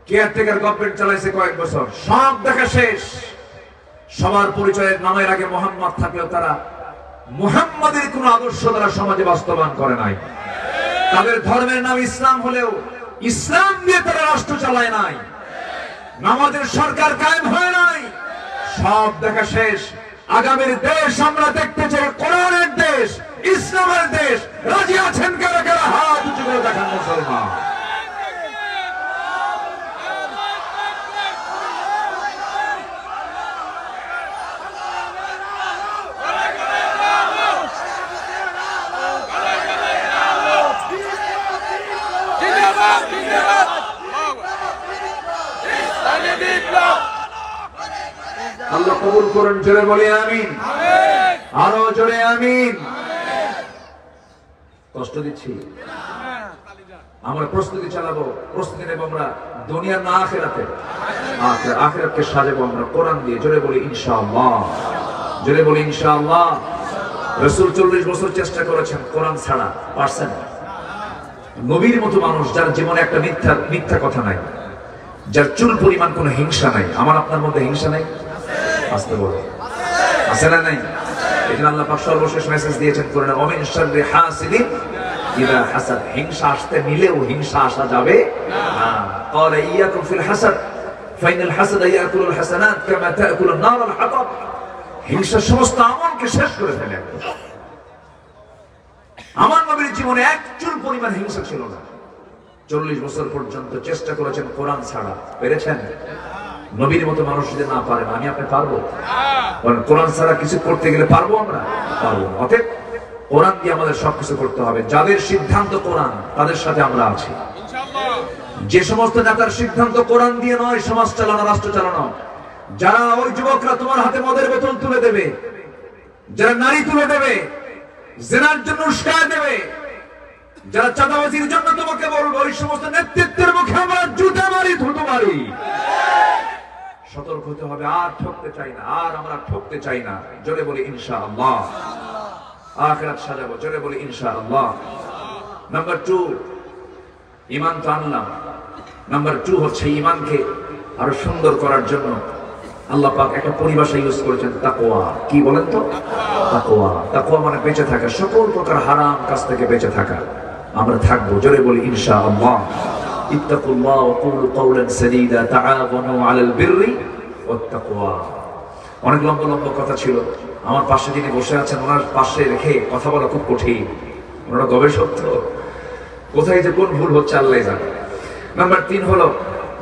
কেয়ারটেকার গভর্নমেন্ট চালাইছে কয়েক বছর, সব দেখা শেষ। সবার পরিচয়ের নামের আগে মোহাম্মদ থাকলেও তারা মুহাম্মাদের কোন আদর্শ তারা সমাজে বাস্তবায়ন করে নাই। তাদের ধর্মের নাম ইসলাম হলেও ইসলাম দিয়ে তারা রাষ্ট্র চালায় নাই, নামাজের সরকার কায়েম হয় নাই। সব দেখা শেষ। আগামীর দেশ আমরা দেখতে চাই কোরআনের দেশ, ইসলামের দেশ। রাজি আছেন কারা কারা? হাত উঁচু করে দেখান মুসলমান। আল্লাহ কবুল করুন। জোরে বলি আমিন। আরো জোরে আমিন। কষ্ট দিচ্ছি? আমরা প্রস্তুতি চালাবো, প্রস্তুতি নেব আমরা দুনিয়া না আখিরাতে। আখিরাতকে সাজাবো আমরা কোরআন দিয়ে। জোরে বলি ইনশাআল্লাহ। জোরে বলি ইনশাআল্লাহ। রাসূল 40 বছর চেষ্টা করেছেন কোরআন ছাড়া, পারছেন? নবীর মতো মানুষ যার জীবনে একটা মিথ্যা কথা নাই, যার চুল পরিমাণ কোনো হিংসা নাই। আমার আপনার মধ্যে হিংসা নাই? আসতে বলো, আছে না নাই? এখানে আল্লাহ পাক সর্বশেষ মেসেজ দিয়েছেন কোরআনে, ওমিন শাররি হাসিদিন ইযা হাসাদ। হিংসা আসতে নিলেও হিংসা আসা যাবে না। ক্বালা ইয়াকুম ফিল হাসাদ ফাইনাল হাসাদ ইয়াকুলুল হাসানাত কামা তাকুলুন নার আল হাতাব। হিংসা সমস্ত আমলকে শেষ করে ফেলে। আমার নবীর জীবনে এক চুল পরিমাণ হিংসা ছিল না। 40 বছর পর্যন্ত চেষ্টা করেছেন কোরআন ছাড়া, পেরেছেন? নবীর মতো মানুষ যদি না পারেন, আমি আপনি পারবো? কোরআন ছাড়া কিছু করতে গেলে পারবো আমরা? পারবো। অতএব কোরআন দিয়ে আমাদের সবকিছু করতে হবে। যাদের সিদ্ধান্ত কোরআন, তাদের সাথে আমরা আছি। যে সমস্ত নেতার সিদ্ধান্ত কোরআন দিয়ে নয়, সমাজ চালানো, রাষ্ট্র চালানো, যারা ওই যুবকরা তোমার হাতে মদের বোতল তুলে দেবে, যারা নারী তুলে দেবে, জেনার জন্য উস্কায় দেবে, যারা চাঁদাবাজির জন্য তোমাকে বলবো, ওই সমস্ত নেতৃত্বের মুখে আমরা জুতা মারি, থুতু মারি। সতর্ক হতে হবে। আর ঠকতে চাই না, আর আমরা ঠকতে চাই না। জোরে বলি ইনশাআল্লাহ। আখিরাত সাজাবো। জোরে বলি ইনশাআল্লাহ। নাম্বার 2, ঈমান তো আনলাম। নাম্বার 2 হচ্ছে ঈমানকে আরো সুন্দর করার জন্য আল্লাহ পাক একটা পরিভাষা ইউজ করেছেন, তাকওয়া। কি বলেন তো? তাকওয়া। তাকওয়া মানে বেঁচে থাকা, সকল প্রকার হারাম কাজ থেকে বেঁচে থাকা। আমরা থাকবো। জোরে বলি ইনশাআল্লাহ। ইত্তাকুল্লাহ ওয়া কুলু কাওলান সাদীদা তাআওয়ানু আলাল বিররি ওয়াত তাকওয়া। অনেক লম্বা লম্বা কথা ছিল। আমার পাশে যিনি বসে আছেন ওনার পাশে রেখে কথা বলা খুব কঠিন। ওনারা গবেষক তো, কোথায় যে কোন ভুল হচ্ছে আল্লাহ জানে। নাম্বার 3 হলো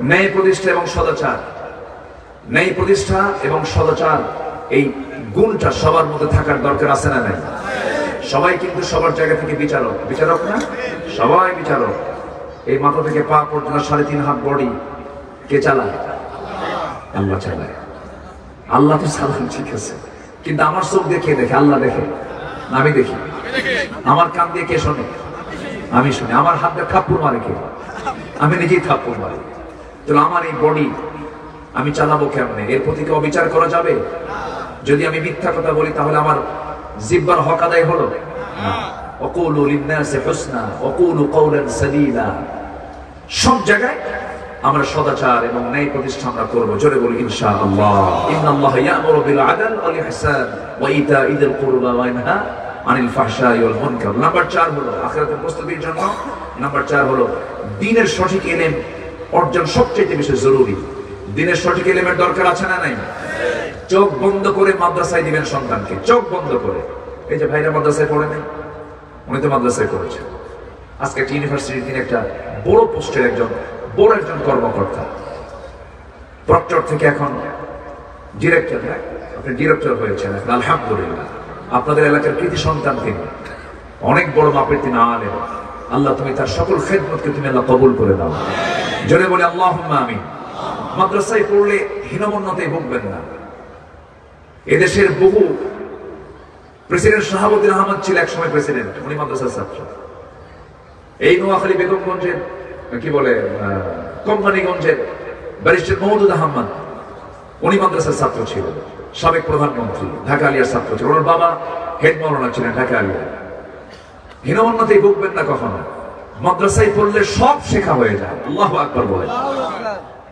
ন্যায় প্রতিষ্ঠা এবং সদাচার। ন্যায় প্রতিষ্ঠা এবং সদাচার, এই গুণটা সবার মধ্যে থাকার দরকার আছে না নাই? সবাই কিন্তু সবার জায়গা থেকে বিচারক, বিচারক না? সবাই বিচারক। এই মাথা থেকে পা পর্যন্ত 3.5 হাত বডি কে চালায়? আল্লাহ চালায়। আল্লাহ তো চালান, ঠিক আছে, কিন্তু আমার চোখ দিয়ে কে দেখে? আল্লাহ দেখে, আমি দেখি। আমার কান দিয়ে কে শোনে? আমি শুনি। আমার হাত দিয়ে থাপ্পড় মারে কে? আমি নিজেই থাপ্পড় মারি। তো আমার এই বডি আমি চালাবো কেমনে? এর প্রতি কি অবিচার করা যাবে? যদি আমি মিথ্যা কথা বলি তাহলে আমার জিহ্বার হক আদায় হলো না। ওয়াকুলু লিন-নাসি হুসনা ওয়াকুলু কওলান সাদীদা। সব জায়গায় আমরা সদাচার এবং ন্যায় প্রতিষ্ঠা আমরা করব। জোরে বলি ইনশাআল্লাহ। ইন্নাল্লাহা ইয়া'মুরু বিল আদল ওয়াল ইহসান ওয়া ইতা'i যিল কুরবা ওয়া ইয়ানহা আনিল ফাহশাই ওয়াল মুনকার। নাম্বার 4 হলো আখিরাতের প্রস্তুতির জন্য। নাম্বার 4 হলো দ্বীনের সঠিক ইলম অর্জন সবচেয়ে বেশি জরুরি। দ্বীনের সঠিক ইলমের দরকার আছে না নাই? চোখ বন্ধ করে মাদ্রাসায় দিবেন সন্তানকে, চোখ বন্ধ করে। এই যে ভাইরা মাদ্রাসায় পড়ে নাই, উনি তো মাদ্রাসায় পড়েছে। আজকে একটা ইউনিভার্সিটির তিনি একটা বড় পোস্টের বড় একজন কর্মকর্তা, প্রক্টর থেকে এখন ডিরেক্টর। আপনি ডিরেক্টর হয়েছেন এখন, আলহামদুলিল্লাহ। আপনাদের এলাকার কৃতি সন্তান তিনি, অনেক বড় মাপের তিনি আলেম। আল্লাহ তুমি তার সকল খেদমতকে তুমি আল্লাহ কবুল করে দাও। জোরে বলে আল্লাহুম্মা আমিন। মাদ্রাসায় পড়লে হীনমন্যতায় ভুগবেন না। এদেশের বহু প্রেসিডেন্ট শাহাবুদ্দিন আহমদ ছিল একসময় প্রেসিডেন্ট, উনি মাদ্রাসার ছাত্র। এই নোয়াখালী বেগমগঞ্জের কি বলে কোম্পানিগঞ্জের ব্যারিস্টার মওদুদ আহমদ, উনি মাদ্রাসার ছাত্র ছিল। সাবেক প্রধানমন্ত্রী, ঢাকা আলিয়ার ছাত্র ছিল। ওনার বাবা হেড মাওলানা ছিলেন ঢাকা আলিয়া। হীনমন্যতায় ভুগবেন না কখনো। মাদ্রাসায় পড়লে সব শেখা হয়ে যায়। আল্লাহু আকবার বলে।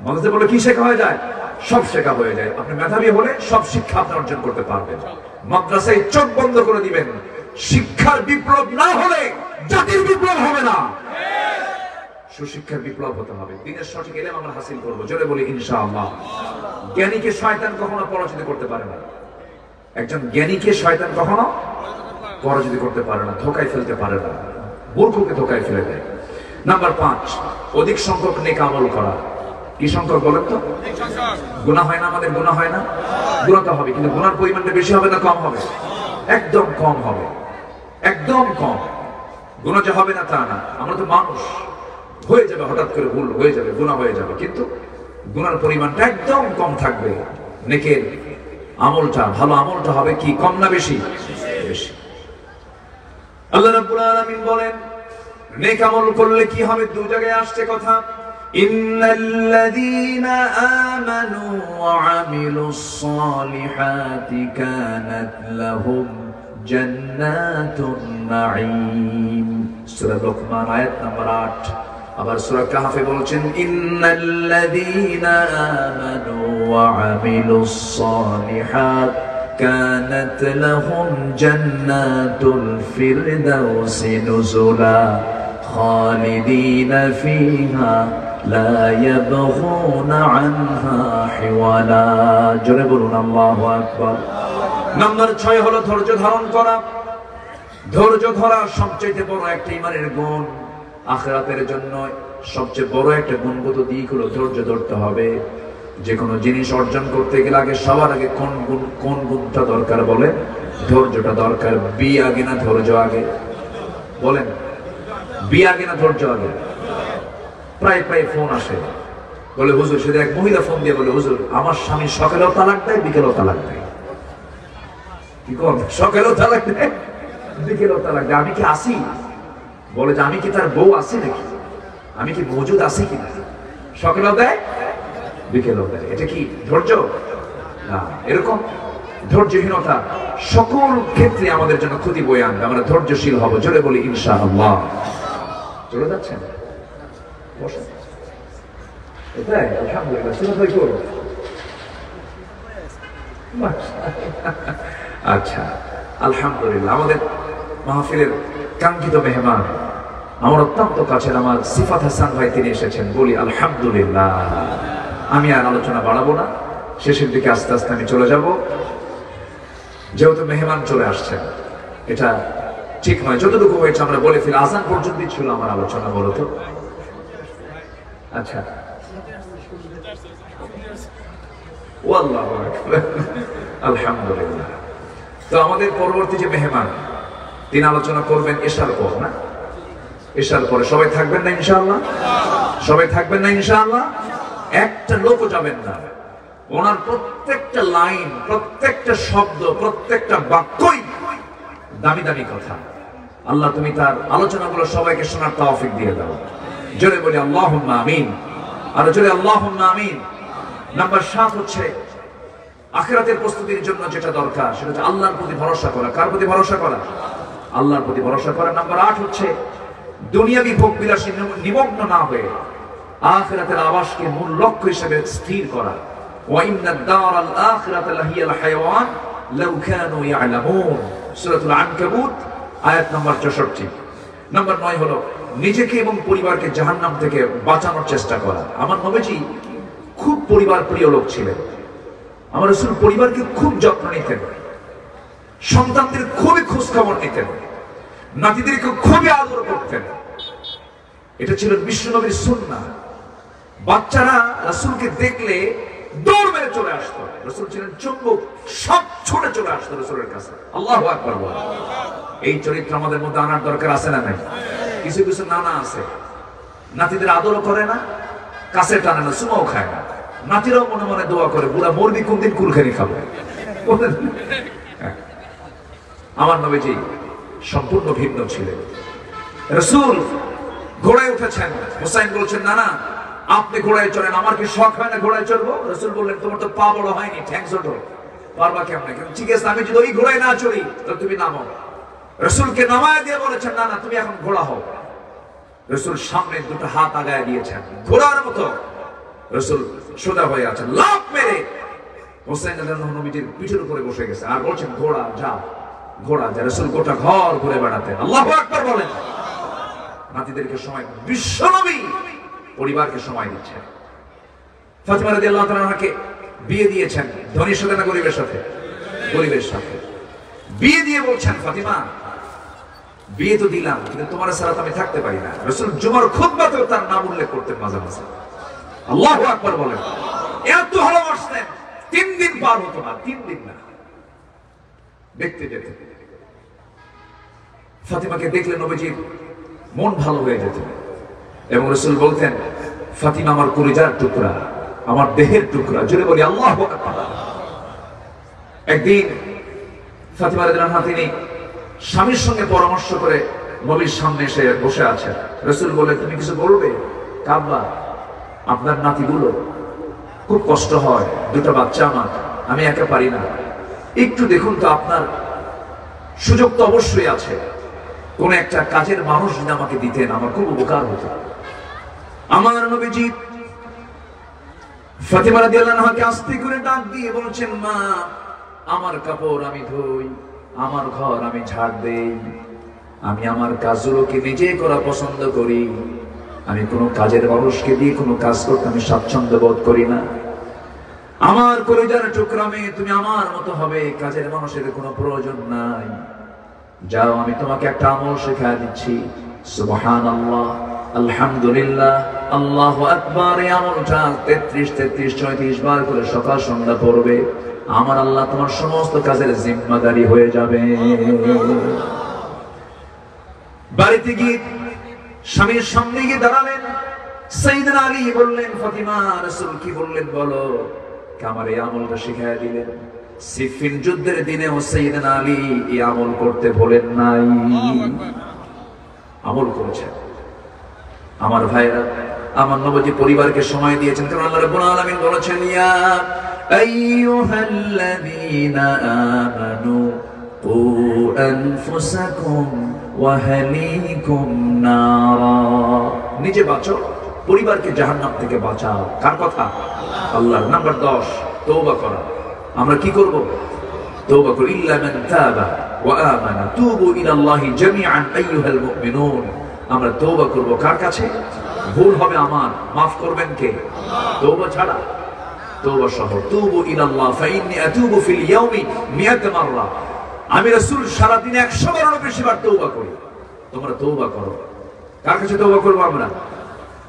মাদ্রাসায় পড়লে কি শেখা হয়ে যায়? সব শেখা হয়ে যায়। আপনি মেধাবী হলে সব শিক্ষা আপনি অর্জন করতে পারবেন। মাদ্রাসায় চোখ বন্ধ করে দিবেন। শিক্ষার বিপ্লব না হলে জাতির বিপ্লব হবে না। সুশিক্ষার বিপ্লব হতে হবে। দ্বীনের সঠিক ইলম আমরা হাসিল করব। জোরে বলি ইনশাআল্লাহ। জ্ঞানীকে শয়তান কখনো পরাজিত করতে পারে না। একজন জ্ঞানীকে শয়তান কখনো পরাজিত করতে পারে না, ধোকায় ফেলতে পারে না। মূর্খকে ধোকায় ফেলে দেয়। নাম্বার 5, অধিক সংখ্যক নেক আমল করা। কি সংখ্যক বলেন তো? গুনাহ হয় না আমাদের? গুনাহ হয় না? গুনাহ তো হবে, কিন্তু গুনার পরিমাণটা বেশি হবে না কম হবে? একদম কম হবে, একদম কম। গুনাহ যে হবে না তা না, আমরা তো মানুষ, হয়ে যাবে, হঠাৎ করে ভুল হয়ে যাবে, গুনাহ হয়ে যাবে, কিন্তু গুনার পরিমাণটা একদম কম থাকবে। নেকের আমলটা, ভালো আমলটা হবে কি কম না বেশি? বেশি। আল্লাহ রাব্বুল আলামিন বলেন নেক আমল করলে কি হবে? দু জায়গায় আসছে কথা। ইন্নাল্লাযীনা আমানু ওয়া আমিলুস সালিহাতি কানাত লাহুম জান্নাতুন নাঈম। সূরা লুকমান আয়াত নাম্বার 8। আবার সূরা কাহফে বলেছেন ইন্নাল্লাযীনা আমানু ওয়া আমিলুস সালিহাত কানাত লাহুম জান্নাতুল ফিরদাউসি নুজুলা খালিদিনা ফিহা লা ইয়াবগুনা আনহা হিওয়ালা। জোরে বলুন আল্লাহু আকবার। নাম্বার 6 হলো ধৈর্য ধারণ করা। ধৈর্য ধরা সবচেয়ে বড় একটা ঈমানের গুণ। আখিরাতের জন্য সবচেয়ে বড় একটা গুণগত দিক হলো ধৈর্য ধরতে হবে। যে কোনো জিনিস অর্জন করতে গেলে আগে সবার আগে কোন গুণটা দরকার বলে? ধৈর্যটা দরকার। বি আগে না ধৈর্য আগে? বলেন, বি আগে না ধৈর্য আগে? প্রায় ফোন আসে, বলে হুজুর, সেটা এক মহিলা ফোন দিয়ে বলে হুজুর আমার স্বামী সকালেও তালাক দেয় বিকেলেও তালাক দেয়। কি কর? সকালেও তালাক দেয় বিকেলেও তালাক দেয়। আমি কি আসি? বলে যে আমি কি তার বউ আছি নাকি? আমি কি মজুদ আছি কিনা? সকালেও দেয় বিকেলেও দেয়। এটা কি ধৈর্য? না। এরকম ধৈর্যহীনতা সকল ক্ষেত্রে আমাদের জন্য ক্ষতি বয়ে আনবে। আমরা ধৈর্যশীল হব। জোরে বলি ইনশাআল্লাহ। চলে যাচ্ছেন? বসেন। এটাই আলহামদুলিল্লাহ। শুনে কি করবো? আচ্ছা, আলহামদুলিল্লাহ। আমাদের মাহফিলের কাঙ্ক্ষিত মেহমান, আমার অত্যন্ত কাছের আমার সিফাত হাসান ভাই, তিনি এসেছেন। বলি আলহামদুলিল্লাহ। আমি আর আলোচনা বাড়াবো না, শেষের দিকে আস্তে আস্তে আমি চলে যাব। যেহেতু মেহমান চলে আসছেন, এটা ঠিক নয়। যতটুকু হয়েছে আমরা বলে ফেলি। আজান পর্যন্তই ছিল আমার আলোচনা, বলো তো। আচ্ছা, আল্লাহু আকবার, আলহামদুলিল্লাহ। তো আমাদের পরবর্তী যে মেহমান, তিনি আলোচনা করবেন এশার পর, না এশার পরে। সবাই থাকবেন না ইনশাআল্লাহ? সবাই থাকবেন না ইনশাআল্লাহ? একটা লোকও যাবেন না। ওনার প্রত্যেকটা লাইন, প্রত্যেকটা শব্দ, প্রত্যেকটা বাক্যই দামি দামি কথা। আল্লাহ তুমি তার আলোচনাগুলো সবাইকে শোনার তৌফিক দিয়ে দাও। জোরে বলি আল্লাহুম্মা আমিন। আর জোরে আল্লাহুম্মা আমিন। নাম্বার 7 হচ্ছে আখিরাতের প্রস্তুতির জন্য যেটা দরকার সেটা হচ্ছে আল্লাহর প্রতি ভরসা করা। কার প্রতি ভরসা করা? আল্লাহর প্রতি ভরসা করা। নাম্বার 8 হচ্ছে দুনিয়াবি ভোগ বিলাসী নিমগ্ন না হয়ে আখিরাতের আবাসকে মূল লক্ষ্য হিসেবে স্থির করা। ওয়া ইন্নাদ দারাল আখিরাতা লাহিয়াল হায়াওয়ান লাউ কানু ইয়ালামুন, সূরাতুল আনকাবুত আয়াত নাম্বার 64। নাম্বার 9 হলো নিজেকে এবং পরিবারকে জাহান্নাম থেকে বাঁচানোর চেষ্টা করা। আমার নবীজি খুব পরিবার প্রিয় লোক ছিলেন। আমার রাসূল পরিবারকে খুব যত্ন নিতেন, সন্তানদের খুবই খোঁজ খবর নিতেন, নাতিদেরকে খুবই আদর করতেন। এটা ছিল বিশ্বনবীর সুন্নাহ। বাচ্চারা রাসূলকে দেখলে দৌড় মেরে চলে আসতো। রাসূল ছিলেন চুম্বক, সব ছুটে চলে আসতো রাসূলের কাছে। আল্লাহু আকবার। এই চরিত্র আমাদের মধ্যে আনার দরকার আছে না নাই? কিছু কিছু নানা আছে, নাতিদের আদরও করে না, কাছে টানে না, সুমাও খায় না। নাতিরাও মনে মনে দোয়া করে, বুড়া মরবি কোন দিন কুলখানি খাবো। আমার নবীজি সম্পূর্ণ ভিন্ন ছিলেন। রাসূল ঘোড়ায় উঠেছেন। হুসাইন বলছেন, না না আপনি ঘোড়ায় চড়েন, আমার কি শখ হয় না ঘোড়ায় চড়বো? রাসূল বললেন, তোমার তো পা বড় হয়নি, ঠ্যাং ছোট, পারবা কেমনে? ঠিক আছে, আমি যদি ওই ঘোড়ায় না চড়ি তো তুমি নামো। রাসূলকে নামায় দিয়ে বলেছেন, না না তুমি এখন ঘোড়া হও। রাসূল সামনে দুটো হাত আগায় দিয়েছেন, ঘোড়ার মতো রাসূল সোজা হয়ে আছেন। লাফ মেরে হুসাইন রাদিয়াল্লাহু আনহু নবীজির পিঠের উপরে বসে গেছে আর বলছেন, ঘোড়া যা, ঘোড়া যা। রাসূল গোটা ঘর ঘুরে বেড়াতেন। আল্লাহু আকবার বলেন। নাতিদেরকে সময়, বিশ্বনবী পরিবারকে সময় দিচ্ছেন। ফাতিমা রাদিয়াল্লাহু তাআলাকে বিয়ে দিয়েছেন ধনীর সাথে না গরিবের সাথে? গরিবের সাথে বিয়ে দিয়ে বলছেন, ফাতিমা বিয়ে তো দিলাম কিন্তু তোমার ছাড়া তো আমি থাকতে পারি না। রাসূল জুমার খুতবাতেও তার নাম উল্লেখ করতেন মাঝে মাঝে। আল্লাহু আকবার বলেন। এত ভালোবাসতেন, 3 দিন পার হতো না, 3 দিন না, দেখতে যেতে। ফাতিমাকে দেখলে নবীজির মন ভালো হয়ে যেত এবং রাসূল বলতেন, ফাতিমা আমার কলিজার টুকরা, আমার দেহের টুকরা। জোরে বলি আল্লাহু আকবার। একদিন ফাতিমা রাদিয়াল্লাহু আনহা তিনি স্বামীর সঙ্গে পরামর্শ করে নবীর সামনে এসে বসে আছেন। রাসূল বললেন, তুমি কিছু বলবে? কাব্বা, আপনার নাতিগুলো খুব কষ্ট হয়, 2টা বাচ্চা আমার, আমি একা পারি না, একটু দেখুন তো, আপনার সুযোগ তো অবশ্যই আছে, কোন একটা কাজের মানুষ যদি আমাকে দিতেন আমার খুব উপকার হতো। আমার নবীজি ফাতিমা রাদিয়াল্লাহু আনহাকে আস্তে করে ডাক দিয়ে বলছেন, মা আমার কাপড় আমি ধুই, আমার ঘর আমি ঝাড় দেই, আমি আমার কাজগুলোকে নিজে করা পছন্দ করি, আমি কোনো কাজের মানুষকে দিয়ে কোনো কাজ করতে আমি স্বাচ্ছন্দ্য বোধ করি না। আমার কলিজার টুকরা মেয়ে, তুমি আমার মতো হবে, কাজের মানুষের কোনো প্রয়োজন নাই। যাও, আমি তোমাকে একটা আমল শেখায় দিচ্ছি, সুবহানাল্লাহ, আলহামদুলিল্লাহ, আল্লাহু আকবার। এই আমলটা 33, 34 বার করে সকাল সন্ধ্যা পড়বে, আমার আল্লাহ তোমার সমস্ত কাজের জিম্মাদারি হয়ে যাবে। বাড়িতে গিয়ে স্বামীর সামনে গিয়ে দাঁড়ালেন। সাইয়েদনা আলী বললেন, ফাতিমা রাসূল কি বললেন বলো? আমার এই আমলটা শিখাইয়া দিলেন। সিফিন যুদ্ধের দিনে সাইয়েদনা আলী এই আমল করতে বলেন নাই, আমল করেছেন। আমার ভাইরা, আমার নবী পরিবারকে সময় দিয়েছেন, কারণ আল্লাহ রাব্বুল আলামিন বলেছেন, ইয়া আইয়ুহাল্লাযীনা আমানু কু আনফুসাকুম ওয়া আহলিকুম নারা। নিজে বাঁচো, পরিবারকে জাহান্নাম থেকে বাঁচাও। কার কথা? আল্লাহর। নাম্বার 10 তওবা করা। আমরা কি করব? তওবা করি। ইল্লা মান তাবা ওয়া আমানা তুবু ইলাল্লাহি জামিআন আইয়ুহাল মুমিনুন। আমরা তওবা করব কার কাছে? ভুল হবে আমার, মাফ করবেন কে? তওবা ছাড়া। তওবা সহ, তুবু ইলাল্লাহ ফাইন্নী আতুবু ফিল ইয়াউমি 100 মাররা। আমি রাসূল সারা দিনে 100 বারেরও বেশি বার তওবা করি, তোমরা তওবা করো। কার কাছে তওবা করব আমরা?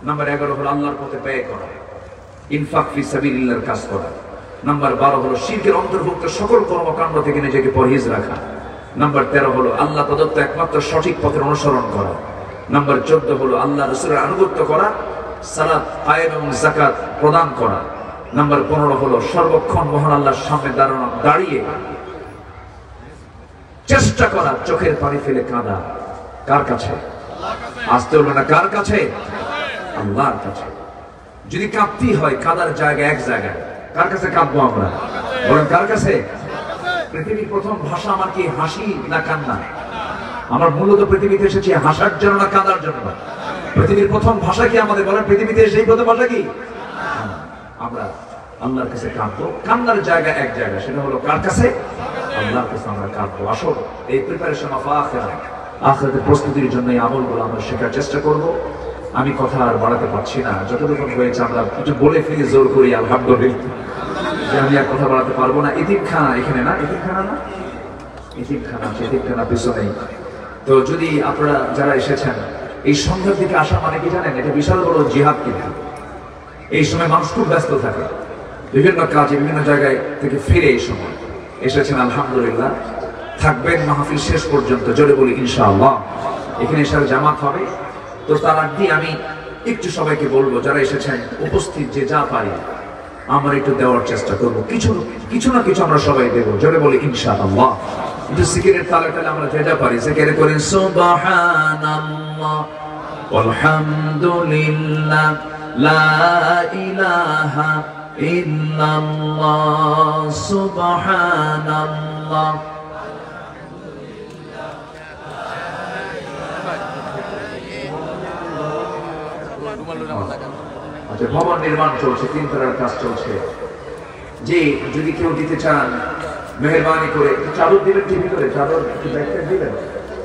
নাম্বার 11 হলো আল্লাহর পথে ব্যয় করা, ইনফাক ফি সাবিলিল্লাহর কাজ করা। নাম্বার 12 হলো শিরকের অন্তর্ভুক্ত সকল কর্মকাণ্ড থেকে নিজেকে পরহেজ রাখা। নাম্বার 13 হলো আল্লাহ প্রদত্ত একমাত্র সঠিক পথের অনুসরণ করা। নাম্বার 14 হলো আল্লাহ রাসূলের আনুগত্য করা, সালাত কায়েম এবং যাকাত প্রদান করা। নাম্বার 15 হলো সর্বক্ষণ মহান আল্লাহর সামনে দাঁড়িয়ে চেষ্টা করা চোখের পানি ফেলে কাঁদা। কার কাছে? আসতে হলো না, কার কাছে? আল্লাহর কাছে। যদি কাঁদতেই হয় কাঁদার জায়গা এক জায়গায়, কার কাছে কাঁদবো আমরা? বলেন কার কাছে? পৃথিবীর প্রথম ভাষা আমার কি হাসি না কান্না? আমরা মূলত পৃথিবীতে এসেছি হাসার জন্য না কাঁদার জন্য? পৃথিবীর প্রথম ভাষা কি আমাদের? বলেন পৃথিবীতে সেই প্রথম ভাষা কি? আমরা আল্লাহর কাছে কাঁদবো। কান্নার জায়গা এক জায়গা, সেটা হলো কার কাছে? আল্লাহর কাছে আমরা কাঁদবো। আসো এই প্রিপারেশন অফ আখিরাত, আখিরাতের প্রস্তুতির জন্য এই আমলগুলো আমরা শেখার চেষ্টা করব। আমি কথা আর বাড়াতে পারছি না, যতটুকু হয়েছে আমরা একটু বলে ফেলে জোর করি আলহামদুলিল্লাহ, যে আমি আর কথা বাড়াতে পারবো না। ইতিমখানা এখানে না, ইতিমখানা না, ইতিমখানা আছে, ইতিমখানা পিছনেই। তো যদি আপনারা যারা এসেছেন এই সন্ধ্যার দিকে আসা মানে কি জানেন, এটা বিশাল বড় জিহাদ। কিন্তু এই সময় মানুষ খুব ব্যস্ত থাকে, বিভিন্ন কাজে বিভিন্ন জায়গায় থেকে ফিরে এই সময় এসেছেন আলহামদুলিল্লাহ। থাকবেন মাহফিল শেষ পর্যন্ত, জোরে বলি ইনশাআল্লাহ। এখানে এসে জামাত হবে। তো তার আগে আমি একটু সবাইকে বলবো যারা এসেছেন উপস্থিত, যে যা পারি আমরা একটু দেওয়ার চেষ্টা করবো। কিছু না কিছু আমরা সবাই দেবো, জোরে বলি ইনশাআল্লাহ। একটু জিকিরের তালে তালে আমরা যে যা পারি জিকির করেন সুবহানাল্লাহ আলহামদুলিল্লাহ লা ইলাহা ইল্লাল্লাহ সুবহানাল্লাহ। আচ্ছা, ভবন নির্মাণ চলছে, 3 তলার কাজ চলছে। যে যদি কেউ দিতে চান মেহেরবানি করে একটু চাদর দিবেন, কি ভিতরে চাদর একটু ব্যাগ দিবেন,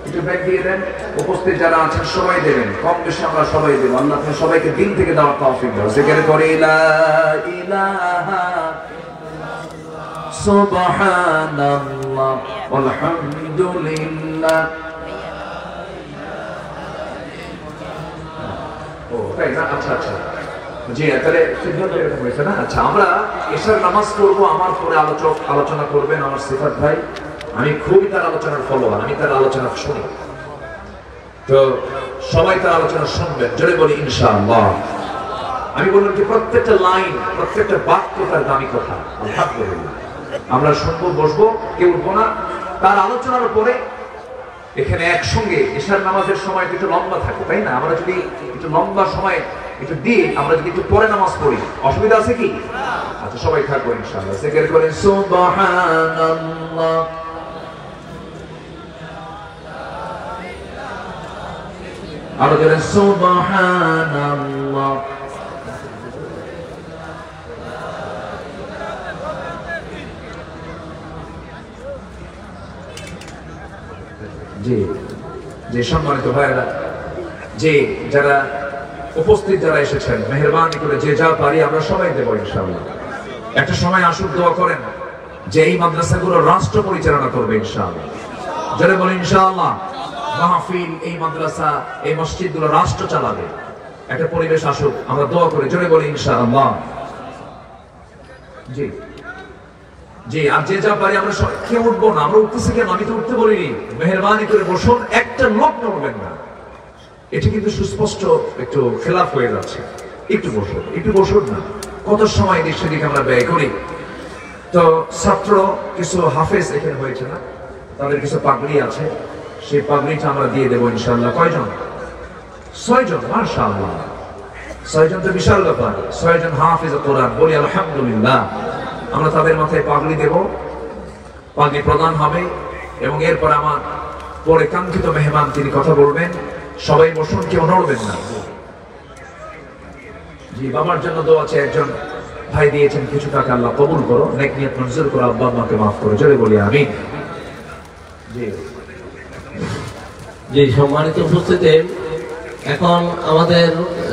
একটু ব্যাগ দিয়ে দেন। উপস্থিত যারা আছেন সবাই দেবেন, কম বেশি আমরা সবাই দেবো। আল্লাহ আপনি সবাইকে দিল থেকে দেওয়ার তৌফিক দাও। জিকির করে লা ইলাহা সুবহানাল্লাহ আলহামদুলিল্লাহ। ও তাই না? আচ্ছা আচ্ছা, জি তাহলে সিদ্ধান্ত এরকম হয়েছে না। আচ্ছা, আমরা এশার নামাজ পড়বো, আমার পরে আলোচনা করবেন আমার সিফাত ভাই। আমি খুবই তার আলোচনার ফলোয়ার, আমি তার আলোচনা শুনি। তো সবাই তার আলোচনা শুনবেন, জোরে বলি ইনশাআল্লাহ। আমি বললাম যে প্রত্যেকটা লাইন, প্রত্যেকটা বাক্য তার দামি কথা। আলহামদুলিল্লাহ, আমরা শুনবো, বসবো, কেউ উঠবো না। তার আলোচনার পরে এখানে একসঙ্গে এশার নামাজের সময় একটু লম্বা থাকে, তাই না? আমরা যদি একটু লম্বা সময় একটু দিয়ে আমরা যদি একটু পরে নামাজ পড়ি, অসুবিধা আছে কি? আচ্ছা, সবাই থাকবো ইনশাআল্লাহ। জিকির করেন সুবহানাল্লাহ আরো জোরে সুবহানাল্লাহ। জি জি, সম্মানিত ভাইরা, যে যারা উপস্থিত যারা এসেছেন মেহেরবানি করে যে যা পারি আমরা সবাই দেবো ইনশাআল্লাহ। একটা সময় আসুক, দোয়া করেন যে এই মাদ্রাসাগুলো রাষ্ট্র পরিচালনা করবে ইনশাআল্লাহ। যারা বলে ইনশাআল্লাহ মাহফিল, এই মাদ্রাসা, এই মসজিদগুলো রাষ্ট্র চালাবে। একটা পরিবেশ আসুক, আমরা দোয়া করি, জোরে বলি ইনশাআল্লাহ। জি জি, আর যে যা পারি আমরা কেউ উঠবো না। আমরা উঠতেছি কেন? আমি তো উঠতে বলিনি। মেহেরবানি করে বসুন, একটা লোক নড়বেন না। এটি কিন্তু সুস্পষ্ট একটু খেলাফ হয়ে যাচ্ছে। একটু বসুন না। কত সময় সেদিকে আমরা ব্যয় করি। তো ছাত্র কিছু হাফেজ এখানে হয়েছে না, তাদের কিছু পাগড়ি আছে, সেই পাগড়িটা আমরা দিয়ে দেবো ইনশাআল্লাহ। কয়জন? 6 জন। মাশাআল্লাহ, 6 জন তো বিশাল ব্যাপার। 6 জন হাফেজ কোরআন, বলি আলহামদুলিল্লাহ। আমরা তাদের মাথায় পাগড়ি দেব, পাগড়ি প্রদান হবে এবং এরপর আমার পরে কাঙ্ক্ষিত মেহমান তিনি কথা বলবেন। সবাই বসুন, কেউ নড়বেন না। জি, বাবার জন্য দোয়া আছে। একজন ভাই দিয়েছেন কিছু টাকা, আল্লাহ কবুল করো, নেক নিয়ত মঞ্জুর করো, আব্বা আম্মাকে মাফ করো, জোরে বলি আমিন। জি জি, সম্মানিত উপস্থিতি, এখন আমাদের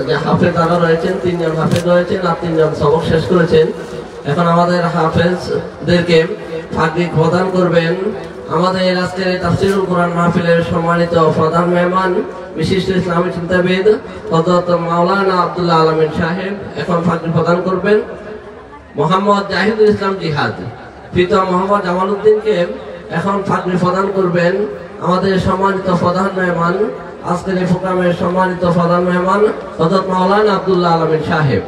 যে হাফেজ যারা রয়েছেন, 3 জন হাফেজ রয়েছেন আর 3 জন সবক শেষ করেছেন। এখন আমাদের হাফেজদেরকে পাগড়ি প্রদান করবেন আমাদের আজকের তাফসীরুল কোরআন মাহফিলের সম্মানিত প্রধান মেহমান বিশিষ্ট ইসলামী চিন্তাবিদ হযরত মাওলানা আব্দুল্লাহ আলামিন সাহেব এখন পাগড়ি প্রদান করবেন। মোহাম্মদ জাহিদুল ইসলাম জিহাদ পিতা মোহাম্মদ জামাল উদ্দিনকে এখন পাগড়ি প্রদান করবেন আমাদের সম্মানিত প্রধান মেহমান, আজকের এই প্রোগ্রামের সম্মানিত প্রধান মেহমান হযরত মাওলানা আব্দুল্লাহ আলামিন সাহেব।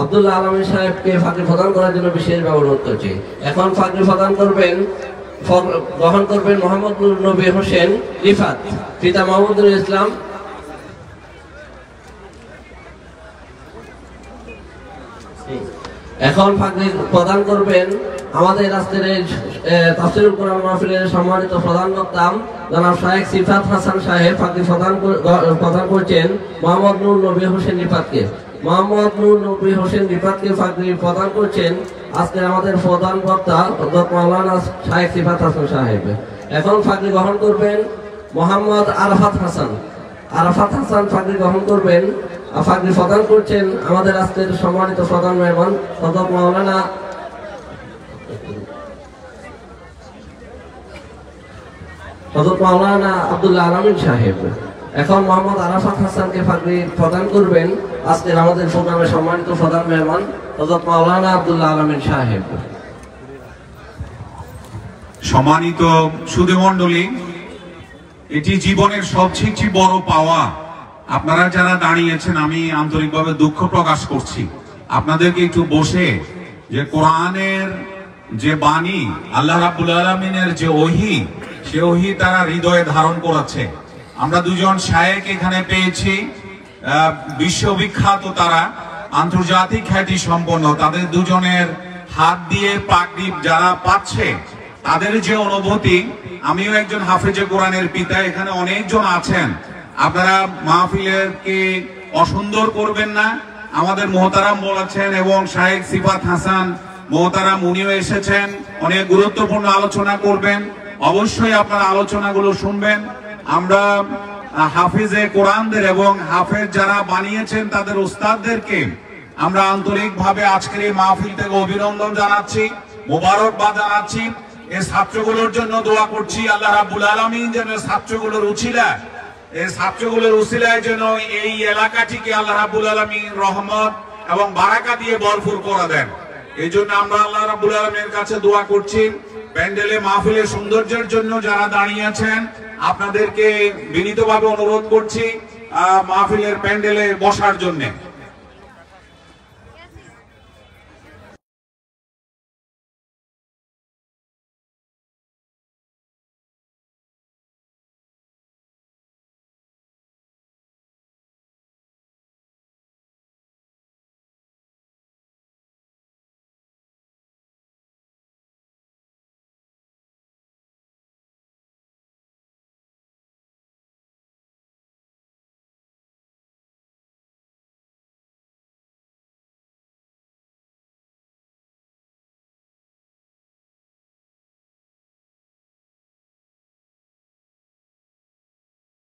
আব্দুল্লাহ আলামিন সাহেবকে পাগড়ি প্রদান করার জন্য বিশেষভাবে অনুরোধ করছি। এখন পাগড়ি প্রদান করবেন গ্রহণ করবেন মোহাম্মদ নবী হোসেন রিফাত পিতা মাহমুদুল ইসলাম। এখন পাগড়ি প্রদান করবেন আমাদের আজকের তাফসীরুল কোরআন মাহফিলের সম্মানিত প্রধান বক্তা জনাব শায়েখ সিফাত হাসান সাহেব। পাগড়ি প্রদান করছেন মোহাম্মদ নূর নবী হোসেন রিফাতকে। মোহাম্মদ নূর নবী হোসেন রিফাতকে পাগড়ি প্রদান করছেন আজকে আমাদের প্রধান বক্তা হযরত মাওলানা শায়েখ সিফাত হাসান সাহেব। এখন পাগড়ি গ্রহণ করবেন মোহাম্মদ আরাফাত হাসান। আরাফাত হাসান পাগড়ি গ্রহণ করবেন। পাগড়ি প্রদান করছেন আমাদের আজকের সম্মানিত প্রধান মেহমান হযরত মাওলানা আব্দুল্লাহ আলামিন সাহেব। এখন মোহাম্মদ আরাফাত হাসানকে পাগড়ি প্রদান করবেন আজকের আমাদের প্রোগ্রামের সম্মানিত প্রধান মেহমান হযরত মাওলানা আব্দুল্লাহ আলামিন সাহেব। সম্মানিত সুধীমণ্ডলী, এটি জীবনের সবচেয়ে বড় পাওয়া। আপনারা যারা দাঁড়িয়েছেন আমি আন্তরিকভাবে দুঃখ প্রকাশ করছি। আপনাদেরকে একটু বসে যে কোরআনের যে বাণী, আল্লাহ রাব্বুল আলামিনের যে ওহী, সে ওহী তারা হৃদয়ে ধারণ করেছে। আমরা দুজন শায়েখ এখানে পেয়েছি, বিশ্ববিখ্যাত, তারা আন্তর্জাতিক খ্যাতি সম্পন্ন। তাদের দুজনের হাত দিয়ে পাগড়ি যারা পাচ্ছে তাদের যে অনুভূতি, আমিও একজন হাফেজে কোরআনের পিতা, এখানে অনেকজন আছেন, আপনারা মাহফিলকে অসুন্দর করবেন না। আমাদের মোহতারাম বলেছেন এবং শায়েখ সিফাত হাসান মোহতারাম উনিও এসেছেন, অনেক গুরুত্বপূর্ণ আলোচনা করবেন। অবশ্যই আপনারা আলোচনাগুলো শুনবেন। আমরা হাফিজে কোরআনদের এবং হাফেজ যারা বানিয়েছেন তাদের উস্তাদদেরকে আমরা আন্তরিকভাবে আজকের এই মাহফিল থেকে অভিনন্দন জানাচ্ছি, মোবারকবাদ জানাচ্ছি। এই ছাত্রগুলোর জন্য দোয়া করছি আল্লাহ রাব্বুল আলামিন যেন ছাত্রগুলোর উসিলায় যেন এই এলাকাটিকে আল্লাহ রাব্বুল আলামিন রহমত এবং বারাকা দিয়ে ভরপুর করে দেন। এই জন্য আমরা আল্লাহ রাব্বুল আলামিনের কাছে দোয়া করছি। প্যান্ডেলে মাহফিলের সৌন্দর্যের জন্য যারা দাঁড়িয়ে আছেন আপনাদেরকে বিনীতভাবে অনুরোধ করছি মাহফিলের প্যান্ডেলে বসার জন্য।